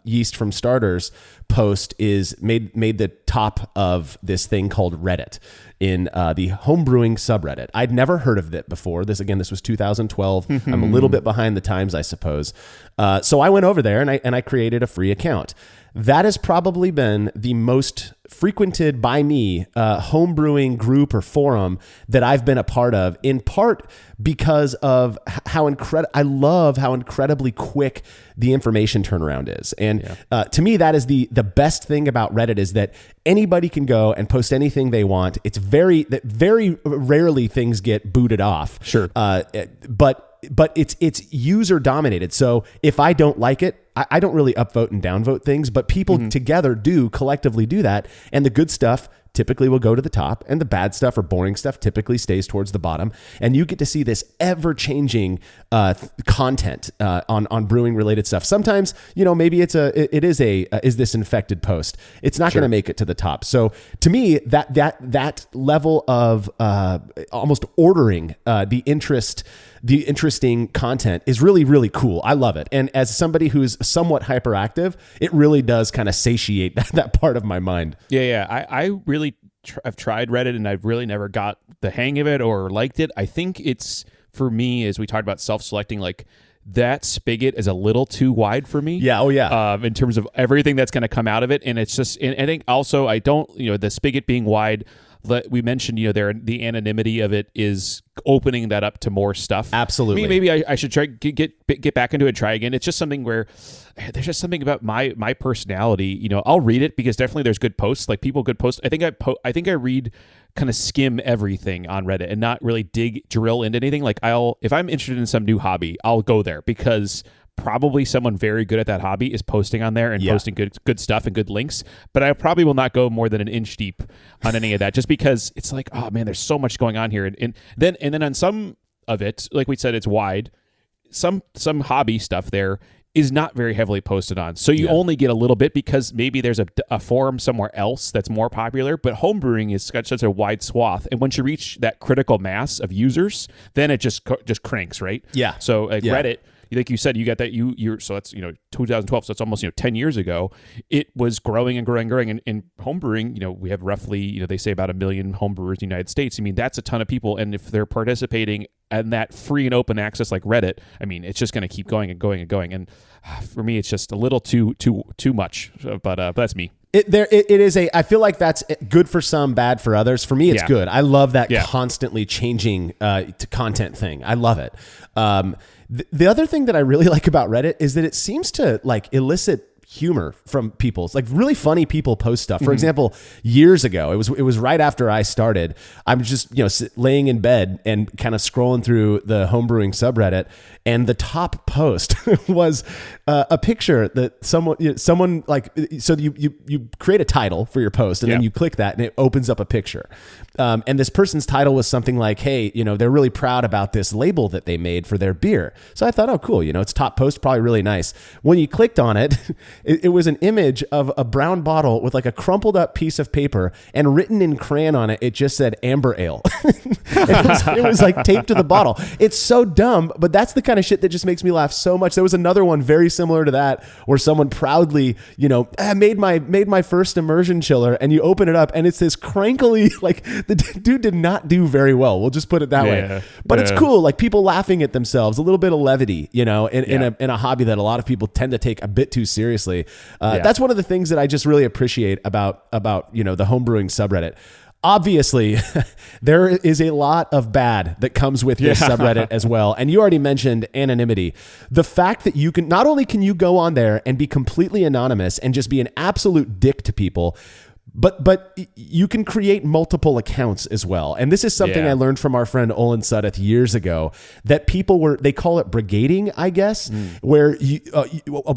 yeast from starters post is made the top of this thing called Reddit in the homebrewing subreddit." I'd never heard of it before. This was 2012. I'm a little bit behind the times, I suppose. So I went over there and I created a free account. That has probably been the most frequented by me homebrewing group or forum that I've been a part of, in part because of I love how incredibly quick the information turnaround is. And to me, that is the best thing about Reddit, is that anybody can go and post anything they want. It's very rarely things get booted off. Sure. But it's user dominated. So if I don't like it, I don't really upvote and downvote things, but people together collectively do that. And the good stuff typically will go to the top, and the bad stuff or boring stuff typically stays towards the bottom. And you get to see this ever-changing content on brewing related stuff. Sometimes, maybe it is is this infected post? It's not going to make it to the top. So to me, that level of almost ordering the interesting content is really, really cool. I love it. And as somebody who's somewhat hyperactive, it really does kind of satiate that part of my mind. Yeah. I really I've tried Reddit, and I've really never got the hang of it or liked it. I think it's, for me, as we talked about self-selecting, like that spigot is a little too wide for me. Yeah. Oh yeah. In terms of everything that's going to come out of it. And it's just, and I think also the spigot being wide, we mentioned, the anonymity of it is opening that up to more stuff. Absolutely. Maybe I should try get back into it and try again. It's just something where there's just something about my personality. I'll read it because definitely there's good posts, like good posts. I think I read, kind of skim everything on Reddit and not really drill into anything. Like if I'm interested in some new hobby, I'll go there because probably someone very good at that hobby is posting on there and posting good stuff and good links, but I probably will not go more than an inch deep on any of that, just because it's like, oh man, there's so much going on here. And then on some of it, like we said, it's wide. Some hobby stuff there is not very heavily posted on. So you only get a little bit because maybe there's a forum somewhere else that's more popular, but homebrewing is such a wide swath. And once you reach that critical mass of users, then it just cranks, right? Yeah. So Reddit, like you said, you got that so that's 2012, so it's almost 10 years ago. It was growing and growing, and in homebrewing, we have roughly they say about 1 million homebrewers in the United States. I mean, that's a ton of people, and if they're participating in that free and open access like Reddit, I mean, it's just going to keep going and going and going. And for me, it's just a little too much. But that's me. It is I feel like that's good for some, bad for others. For me, it's good. I love that constantly changing to content thing. I love it. The other thing that I really like about Reddit is that it seems to elicit humor from people. It's like really funny people post stuff. For example, years ago, it was right after I started. I'm just laying in bed and kind of scrolling through the homebrewing subreddit, and the top post was a picture that someone so you create a title for your post, and then you click that, and it opens up a picture. And this person's title was something like, "Hey, they're really proud about this label that they made for their beer." So I thought, oh, cool. It's top post, probably really nice. When you clicked on it, it was an image of a brown bottle with like a crumpled up piece of paper, and written in crayon on it, it just said amber ale. it was like taped to the bottle. It's so dumb, but that's the kind of shit that just makes me laugh so much. There was another one very similar to that where someone proudly, made my first immersion chiller, and you open it up and it's this crankly, the dude did not do very well. We'll just put it that way. But it's cool. Like people laughing at themselves, a little bit of levity, in a hobby that a lot of people tend to take a bit too seriously. That's one of the things that I just really appreciate about the homebrewing subreddit. Obviously, there is a lot of bad that comes with this subreddit as well. And you already mentioned anonymity. The fact that you can, not only can you go on there and be completely anonymous and just be an absolute dick to people, but you can create multiple accounts as well. And this is something I learned from our friend Olin Sudeth years ago, that people they call it brigading, I guess, where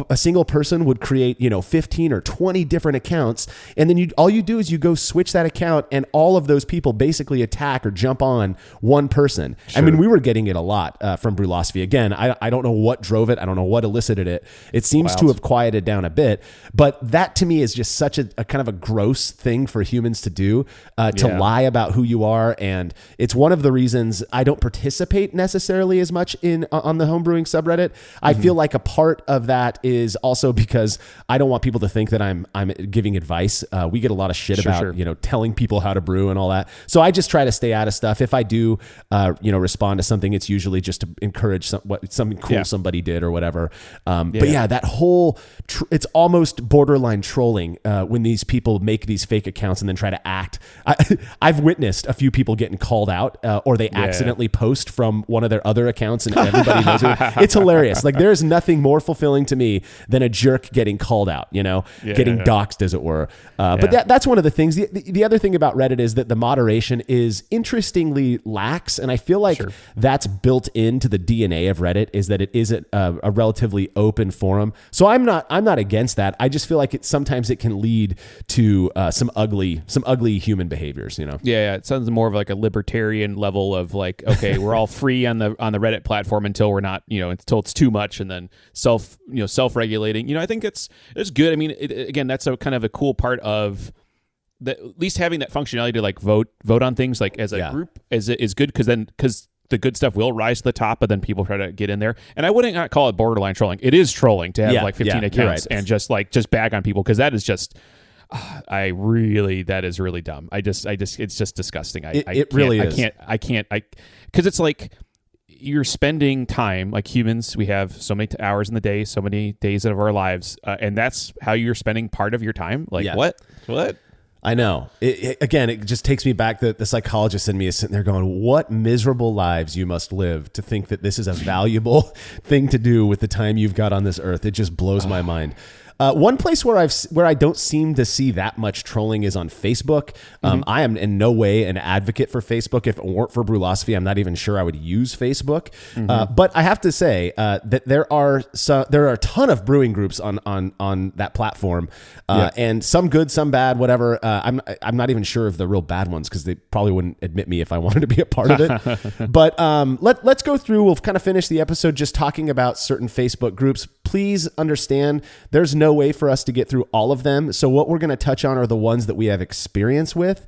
a single person would create, 15 or 20 different accounts. And then all you do is you go switch that account, and all of those people basically attack or jump on one person. Sure. I mean, we were getting it a lot from Brewlosophy. Again, I don't know what drove it. I don't know what elicited it. It seems to have quieted down a bit, but that to me is just such a kind of a gross thing for humans to do, to lie about who you are. And it's one of the reasons I don't participate necessarily as much on the homebrewing subreddit. I feel like a part of that is also because I don't want people to think that I'm giving advice. We get a lot of shit about telling people how to brew and all that. So I just try to stay out of stuff. If I do respond to something, it's usually just to encourage something cool somebody did or whatever. But that whole it's almost borderline trolling when these people make these fake accounts and then try to act. I've witnessed a few people getting called out, or they accidentally post from one of their other accounts, and everybody knows it. It's hilarious. Like there is nothing more fulfilling to me than a jerk getting called out, getting doxxed, as it were. But that's one of the things. The other thing about Reddit is that the moderation is interestingly lax, and I feel like that's built into the DNA of Reddit, is that it isn't a relatively open forum. So I'm not against that. I just feel like sometimes it can lead to some ugly human behaviors, Yeah, it sounds more of like a libertarian level of like, okay, we're all free on the Reddit platform until we're not, until it's too much, and then self-regulating. I think it's good. I mean, again, that's a kind of a cool part of at least having that functionality to like vote on things like as a group is good, because the good stuff will rise to the top, but then people try to get in there. And I wouldn't not call it borderline trolling. It is trolling to have 15 accounts and just bag on people, because that is just. That is really dumb. It's just disgusting. It really is. Because it's like you're spending time, like humans, we have so many hours in the day, so many days of our lives, and that's how you're spending part of your time. Like what? I know. It just takes me back. The psychologist in me is sitting there going, what miserable lives you must live to think that this is a valuable thing to do with the time you've got on this earth. It just blows my mind. One place where I don't seem to see that much trolling is on Facebook. I am in no way an advocate for Facebook. If it weren't for Brewlosophy, I'm not even sure I would use Facebook. But I have to say that there are a ton of brewing groups on that platform, and some good, some bad, whatever. I'm not even sure of the real bad ones because they probably wouldn't admit me if I wanted to be a part of it. But let's go through. We'll kind of finish the episode just talking about certain Facebook groups. Please understand there's no way for us to get through all of them. So what we're going to touch on are the ones that we have experience with.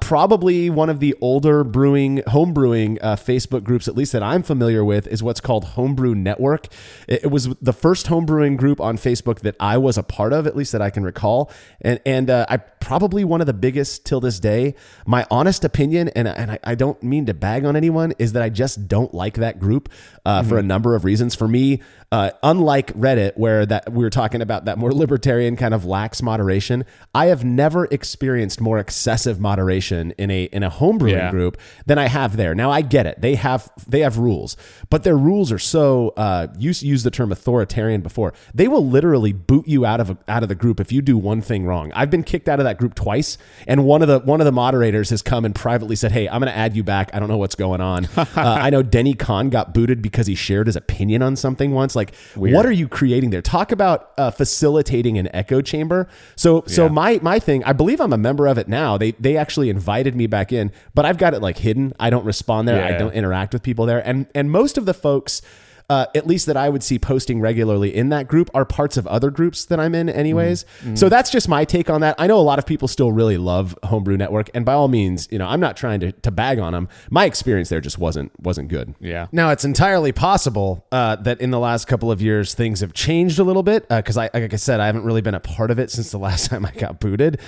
Probably one of the older home brewing Facebook groups, at least that I'm familiar with, is what's called Homebrew Network. It was the first home brewing group on Facebook that I was a part of, at least that I can recall. And I probably one of the biggest till this day. My honest opinion, and I don't mean to bag on anyone, is that I just don't like that group for a number of reasons. For me, unlike Reddit, where that we were talking about that more libertarian kind of lax moderation, I have never experienced more excessive moderation in a home brewing group than I have there. Now I get it; they have rules, but their rules are so. You used the term authoritarian before. They will literally boot you out of the group if you do one thing wrong. I've been kicked out of that group twice, and one of the moderators has come and privately said, "Hey, I'm going to add you back. I don't know what's going on." I know Denny Kahn got booted because he shared his opinion on something once. Like, weird. What are you creating there? Talk about facilitating an echo chamber. So my thing, I believe I'm a member of it now. They actually invited me back in, but I've got it like hidden. I don't respond there. I don't interact with people there. And most of the folks, at least that I would see posting regularly in that group, are parts of other groups that I'm in anyways. So that's just my take on that. I know a lot of people still really love Homebrew Network, and by all means, I'm not trying to bag on them. My experience there just wasn't good. Yeah. Now, it's entirely possible that in the last couple of years, things have changed a little bit, because like I said, I haven't really been a part of it since the last time I got booted.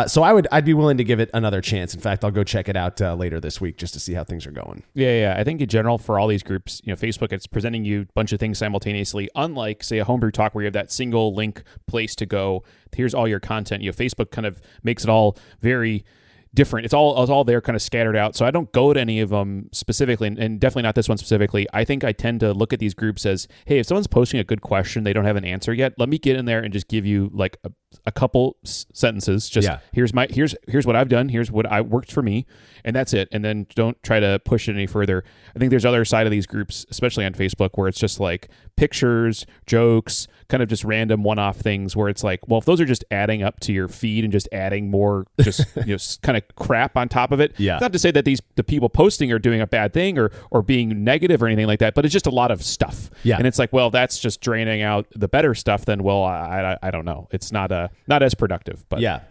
So I'd be willing to give it another chance. In fact, I'll go check it out later this week just to see how things are going. Yeah. I think in general, for all these groups, Facebook, it's presenting you a bunch of things simultaneously, unlike, say, a Homebrew Talk where you have that single link place to go. Here's all your content. Facebook kind of makes it all very different. It's all there kind of scattered out. So I don't go to any of them specifically, and definitely not this one specifically. I think I tend to look at these groups as, hey, if someone's posting a good question, they don't have an answer yet, let me get in there and just give you like a couple sentences. Just here's what I've done. Here's what I worked for me, and that's it. And then don't try to push it any further. I think there's other side of these groups, especially on Facebook, where it's just like pictures, jokes, kind of just random one-off things where it's like, well, if those are just adding up to your feed and just adding more just kind of crap on top of it. Yeah. Not to say that the people posting are doing a bad thing or being negative or anything like that, but it's just a lot of stuff. Yeah. And it's like, well, that's just draining out the better stuff. Then, well, I don't know. It's not as productive. But yeah.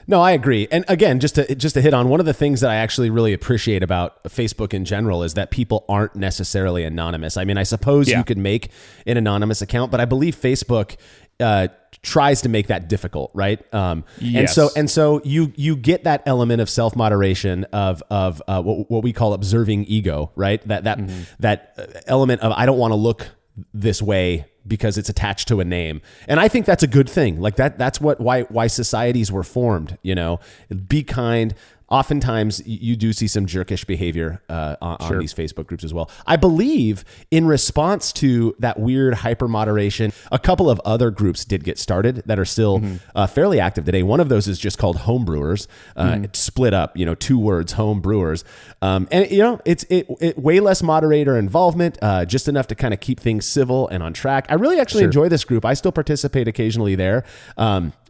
No, I agree. And again, just to hit on one of the things that I actually really appreciate about Facebook in general is that people aren't necessarily anonymous. I mean, I suppose you could make an anonymous account, but I believe Facebook tries to make that difficult, right? Yes. And so you get that element of self-moderation of what we call observing ego, right? That element of, I don't want to look this way because it's attached to a name. And I think that's a good thing. Like that's why societies were formed, be kind. Oftentimes you do see some jerkish behavior on these Facebook groups as well. I believe in response to that weird hyper moderation, a couple of other groups did get started that are still fairly active today. One of those is just called Homebrewers. It's split up, 2 words, Homebrewers. And it's way less moderator involvement, just enough to kind of keep things civil and on track. I really actually enjoy this group. I still participate occasionally there.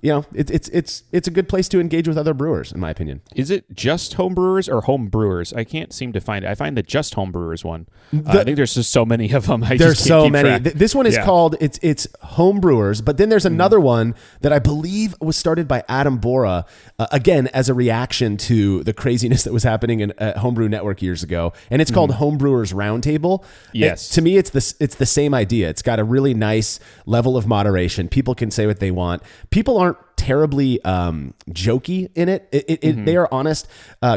It's a good place to engage with other brewers, in my opinion. Is it just home brewers or home brewers? I can't seem to find it. I find the just home brewers one. I think there's just so many of them. There's so many. This one is called it's home brewers, but then there's another one that I believe was started by Adam Bora, again as a reaction to the craziness that was happening at Homebrew Network years ago, and it's called Homebrewers Roundtable. Yes, to me it's the same idea. It's got a really nice level of moderation. People can say what they want. People aren't terribly jokey in it. They are honest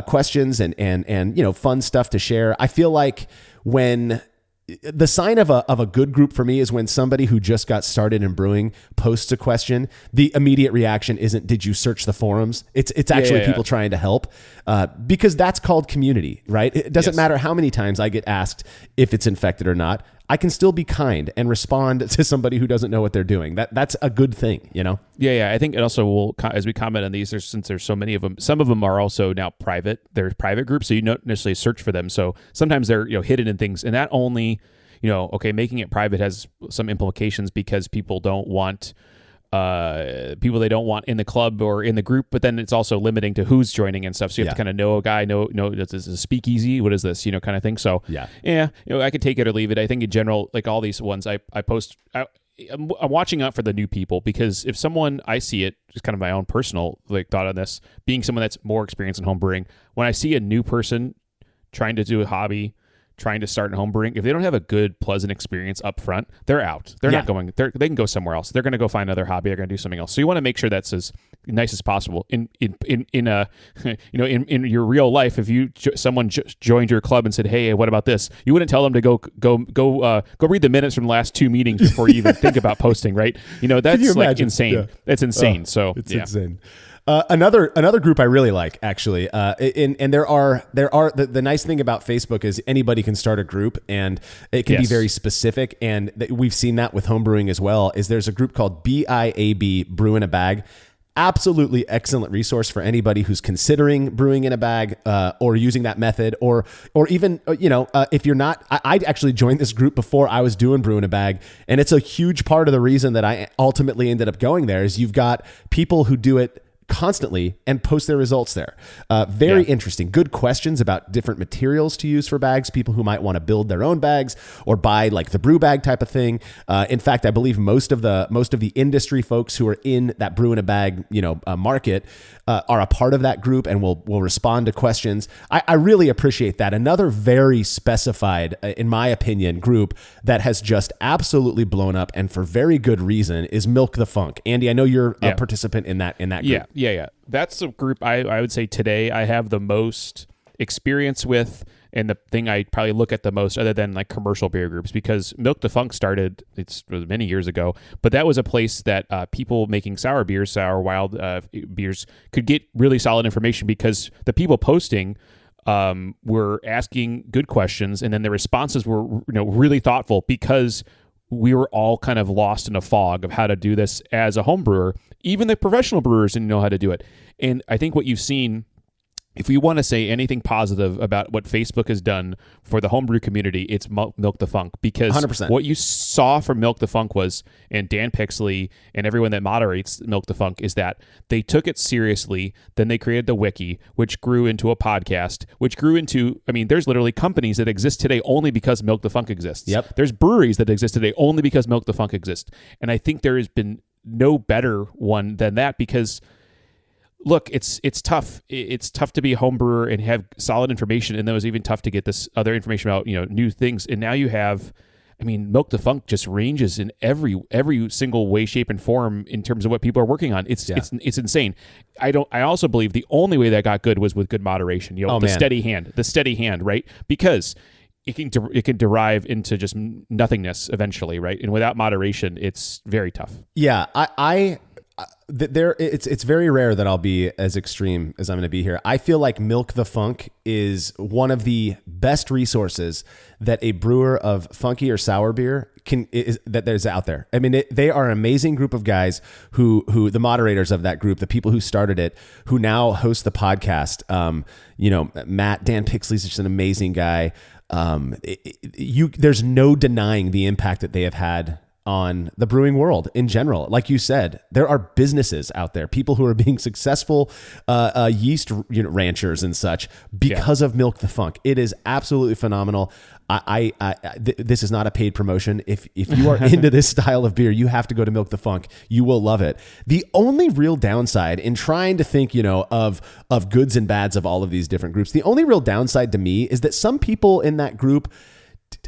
questions and fun stuff to share. I feel like when the sign of a good group for me is when somebody who just got started in brewing posts a question, the immediate reaction isn't, did you search the forums? It's actually people trying to help, because that's called community, right? It doesn't matter how many times I get asked if it's infected or not. I can still be kind and respond to somebody who doesn't know what they're doing. That's a good thing, you know? Yeah. I think it also will, as we comment on these, since there's so many of them, some of them are also now private. They're private groups, so you don't necessarily search for them. So sometimes they're hidden in things, and that only making it private has some implications because people don't want people they don't want in the club or in the group, but then it's also limiting to who's joining and stuff. So you have to kind of know a guy, know this is a speakeasy, what is this, kind of thing. So I could take it or leave it. I think in general, like all these ones I post, I'm watching out for the new people, because if someone, I see it, just kind of my own personal thought on this, being someone that's more experienced in home brewing, when I see a new person trying to do a hobby, trying to start in home brewing, if they don't have a good, pleasant experience up front, they're out. They're not going. They can go somewhere else. They're going to go find another hobby. They're going to do something else. So you want to make sure that's as nice as possible. In your real life, if someone joined your club and said, "Hey, what about this?" You wouldn't tell them to go read the minutes from the last 2 meetings before you even think about posting, right? That's like insane. Yeah. That's insane. It's insane. Another group I really like, actually, and there are the nice thing about Facebook is anybody can start a group, and it can be very specific, and we've seen that with homebrewing as well. Is there's a group called BIAB, Brew in a Bag. Absolutely excellent resource for anybody who's considering brewing in a bag or using that method, or even if you're not. I actually joined this group before I was doing brew in a bag, and it's a huge part of the reason that I ultimately ended up going there. Is you've got people who do it constantly and post their results there. Very interesting. Good questions about different materials to use for bags, people who might want to build their own bags or buy like the brew bag type of thing. In fact, I believe most of the industry folks who are in that brew in a bag, market are a part of that group and will respond to questions. I really appreciate that. Another very specified, in my opinion, group that has just absolutely blown up, and for very good reason, is Milk the Funk. Andy, I know you're a participant in that group. Yeah. That's the group I would say today I have the most experience with, and the thing I probably look at the most, other than like commercial beer groups, because Milk the Funk started, it was many years ago, but that was a place that people making sour beers, sour wild beers, could get really solid information, because the people posting were asking good questions, and then the responses were really thoughtful, because we were all kind of lost in a fog of how to do this as a home brewer. Even the professional brewers didn't know how to do it. And I think what you've seen, if we want to say anything positive about what Facebook has done for the homebrew community, it's Milk the Funk, because 100%. What you saw from Milk the Funk was, and Dan Pixley and everyone that moderates Milk the Funk, is that they took it seriously. Then they created the wiki, which grew into a podcast, which grew into, there's literally companies that exist today only because Milk the Funk exists. Yep. There's breweries that exist today only because Milk the Funk exists. And I think there has been no better one than that, because look, it's tough. It's tough to be a home brewer and have solid information, and then it was even tough to get this other information about new things. And now you have, Milk the Funk just ranges in every single way, shape, and form in terms of what people are working on. It's insane. I also believe the only way that got good was with good moderation. Steady hand, right? Because it can derive into just nothingness eventually, right? And without moderation, it's very tough. Yeah, it's very rare that I'll be as extreme as I'm going to be here. I feel like Milk the Funk is one of the best resources that a brewer of funky or sour beer that there's out there. They are an amazing group of guys who the moderators of that group, the people who started it, who now host the podcast. Matt, Dan Pixley's just an amazing guy. There's no denying the impact that they have had on the brewing world in general. Like you said, there are businesses out there, people who are being successful yeast ranchers and such because of Milk the Funk. It is absolutely phenomenal. This is not a paid promotion. If you are into this style of beer, you have to go to Milk the Funk. You will love it. The only real downside in trying to think, of goods and bads of all of these different groups, the only real downside to me is that some people in that group,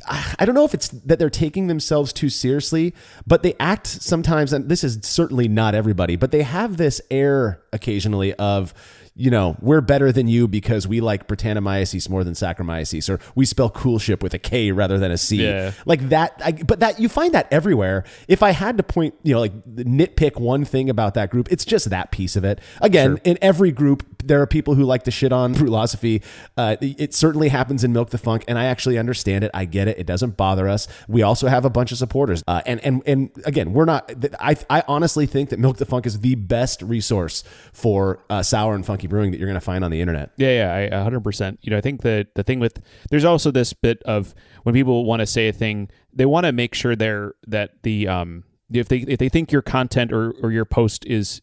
I don't know if it's that they're taking themselves too seriously, but they act sometimes, and this is certainly not everybody, but they have this air occasionally of, you know, we're better than you because we like Britannomyces more than Saccharomyces, or we spell coolship with a K rather than a C. Yeah. Like that. But that you find that everywhere. If I had to point, you know, like nitpick one thing about that group, it's just that piece of it. Again, in every group, there are people who like to shit on Brewlosophy. It certainly happens in Milk the Funk, and I actually understand it. I get it. It doesn't bother us. We also have a bunch of supporters. And again, we're not, I honestly think that Milk the Funk is the best resource for sour and funky brewing that you're going to find on the internet. Yeah, I 100%. You know, I think that the thing with, there's also this bit of when people want to say a thing, they want to make sure that the if they think your content or your post is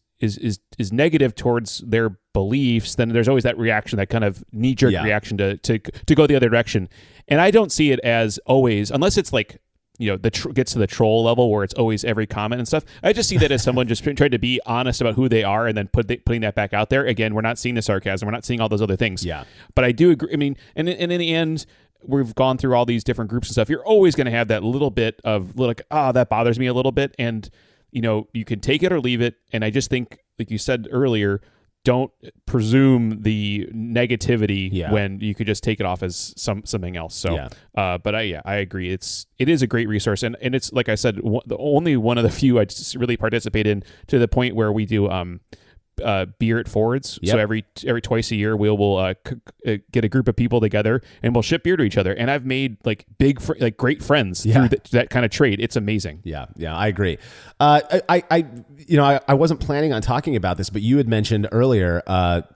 negative towards their beliefs, then there's always that reaction, that kind of knee-jerk reaction to go the other direction. And I don't see it as always, unless it's like, you know, gets to the troll level where it's always every comment and stuff. I just see that as someone just trying to be honest about who they are and then putting that back out there. Again, we're not seeing the sarcasm. We're not seeing all those other things. Yeah. But I do agree. I mean, and in the end, we've gone through all these different groups and stuff. You're always going to have that little bit of like, that bothers me a little bit. And, you know, you can take it or leave it. And I just think, like you said earlier, don't presume the negativity when you could just take it off as something else. So, but I agree. It is a great resource, and it's, like I said, the only one of the few I just really participate in, to the point where we do beer at forwards. So every twice a year we'll get a group of people together and we'll ship beer to each other. And I've made like great friends through that kind of trade. It's amazing. Yeah, I agree. I wasn't planning on talking about this, but you had mentioned earlier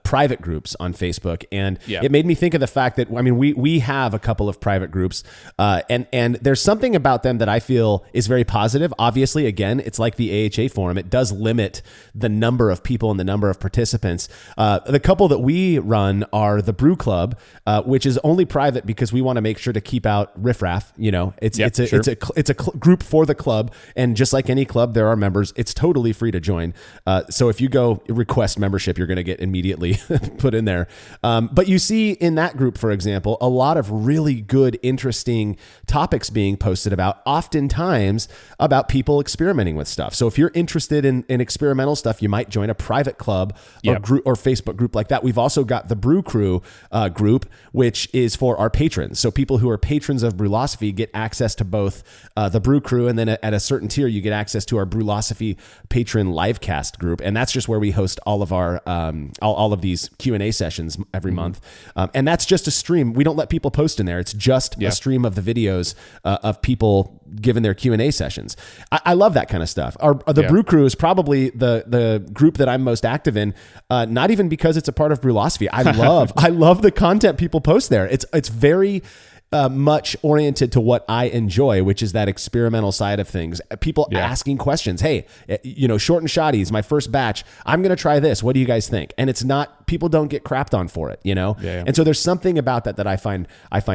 private groups on Facebook, and it made me think of the fact that, I mean, we have a couple of private groups, and there's something about them that I feel is very positive. Obviously, again, it's like the AHA forum. It does limit the number of people and the number of participants. The couple that we run are the Brew Club, which is only private because we want to make sure to keep out riffraff. You know, it's a group for the club, and just like any club, there are members. It's totally free to join. So if you go request membership, you're going to get immediately put in there. But you see in that group, for example, a lot of really good, interesting topics being posted about, oftentimes about people experimenting with stuff. So if you're interested in experimental stuff, you might join a private club or group or Facebook group like that. We've also got the Brew Crew group, which is for our patrons. So people who are patrons of Brewlosophy get access to both the Brew Crew, and then at a certain tier, you get access to our Brewlosophy patron livecast group. And that's just where we host all of our all of these Q&A sessions every month. And that's just a stream. We don't let people post in there. It's just a stream of the videos of people giving their Q&A sessions. I love that kind of stuff. The Brew Crew is probably the group that I'm most active in, not even because it's a part of Brewlosophy. I love the content people post there. It's very much oriented to what I enjoy, which is that experimental side of things. People asking questions. Hey, Short and Shoddy's my first batch. I'm going to try this. What do you guys think? And it's not, people don't get crapped on for it, And so there's something about that I find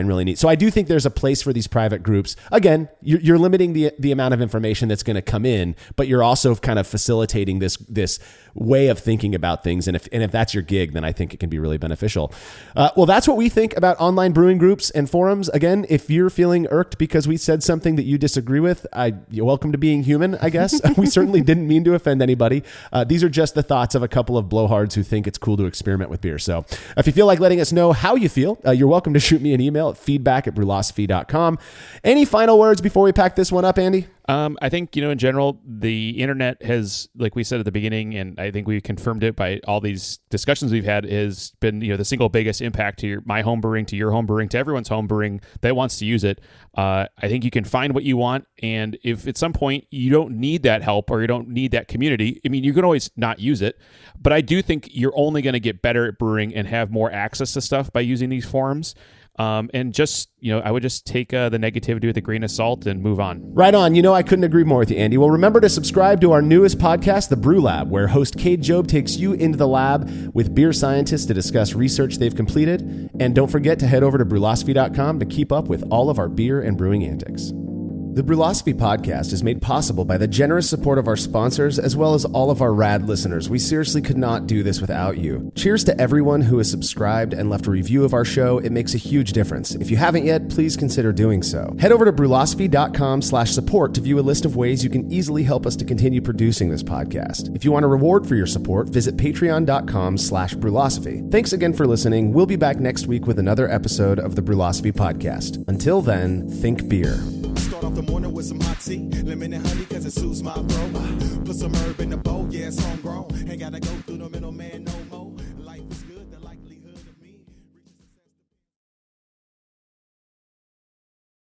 really neat. So I do think there's a place for these private groups. Again, you're limiting the amount of information that's going to come in, but you're also kind of facilitating this way of thinking about things. And if that's your gig, then I think it can be really beneficial. Well, that's what we think about online brewing groups and forums. Again, if you're feeling irked because we said something that you disagree with, you're welcome to being human, I guess. We certainly didn't mean to offend anybody. These are just the thoughts of a couple of blowhards who think it's cool to experiment with beer. So if you feel like letting us know how you feel, you're welcome to shoot me an email at feedback@brewlosophy.com. Any final words before we pack this one up, Andy? I think, in general, the internet has, like we said at the beginning, and I think we confirmed it by all these discussions we've had, has been, the single biggest impact to my home brewing, to your home brewing, to everyone's home brewing that wants to use it. I think you can find what you want. And if at some point you don't need that help or you don't need that community, I mean, you can always not use it. But I do think you're only going to get better at brewing and have more access to stuff by using these forums. And just, I would just take the negativity with a grain of salt and move on. Right on. I couldn't agree more with you, Andy. Well, remember to subscribe to our newest podcast, The Brew Lab, where host Cade Job takes you into the lab with beer scientists to discuss research they've completed. And don't forget to head over to brewlosophy.com to keep up with all of our beer and brewing antics. The Brewlosophy podcast is made possible by the generous support of our sponsors as well as all of our rad listeners. We seriously could not do this without you. Cheers to everyone who has subscribed and left a review of our show. It makes a huge difference. If you haven't yet, please consider doing so. Head over to brewlosophy.com/support to view a list of ways you can easily help us to continue producing this podcast. If you want a reward for your support, visit patreon.com/brewlosophy. Thanks again for listening. We'll be back next week with another episode of the Brewlosophy podcast. Until then, think beer. Start off the morning with some hot tea, lemon and honey, cause it soothes my throat. Put some herb in the bowl, yeah, it's homegrown. Ain't gotta go through the middleman.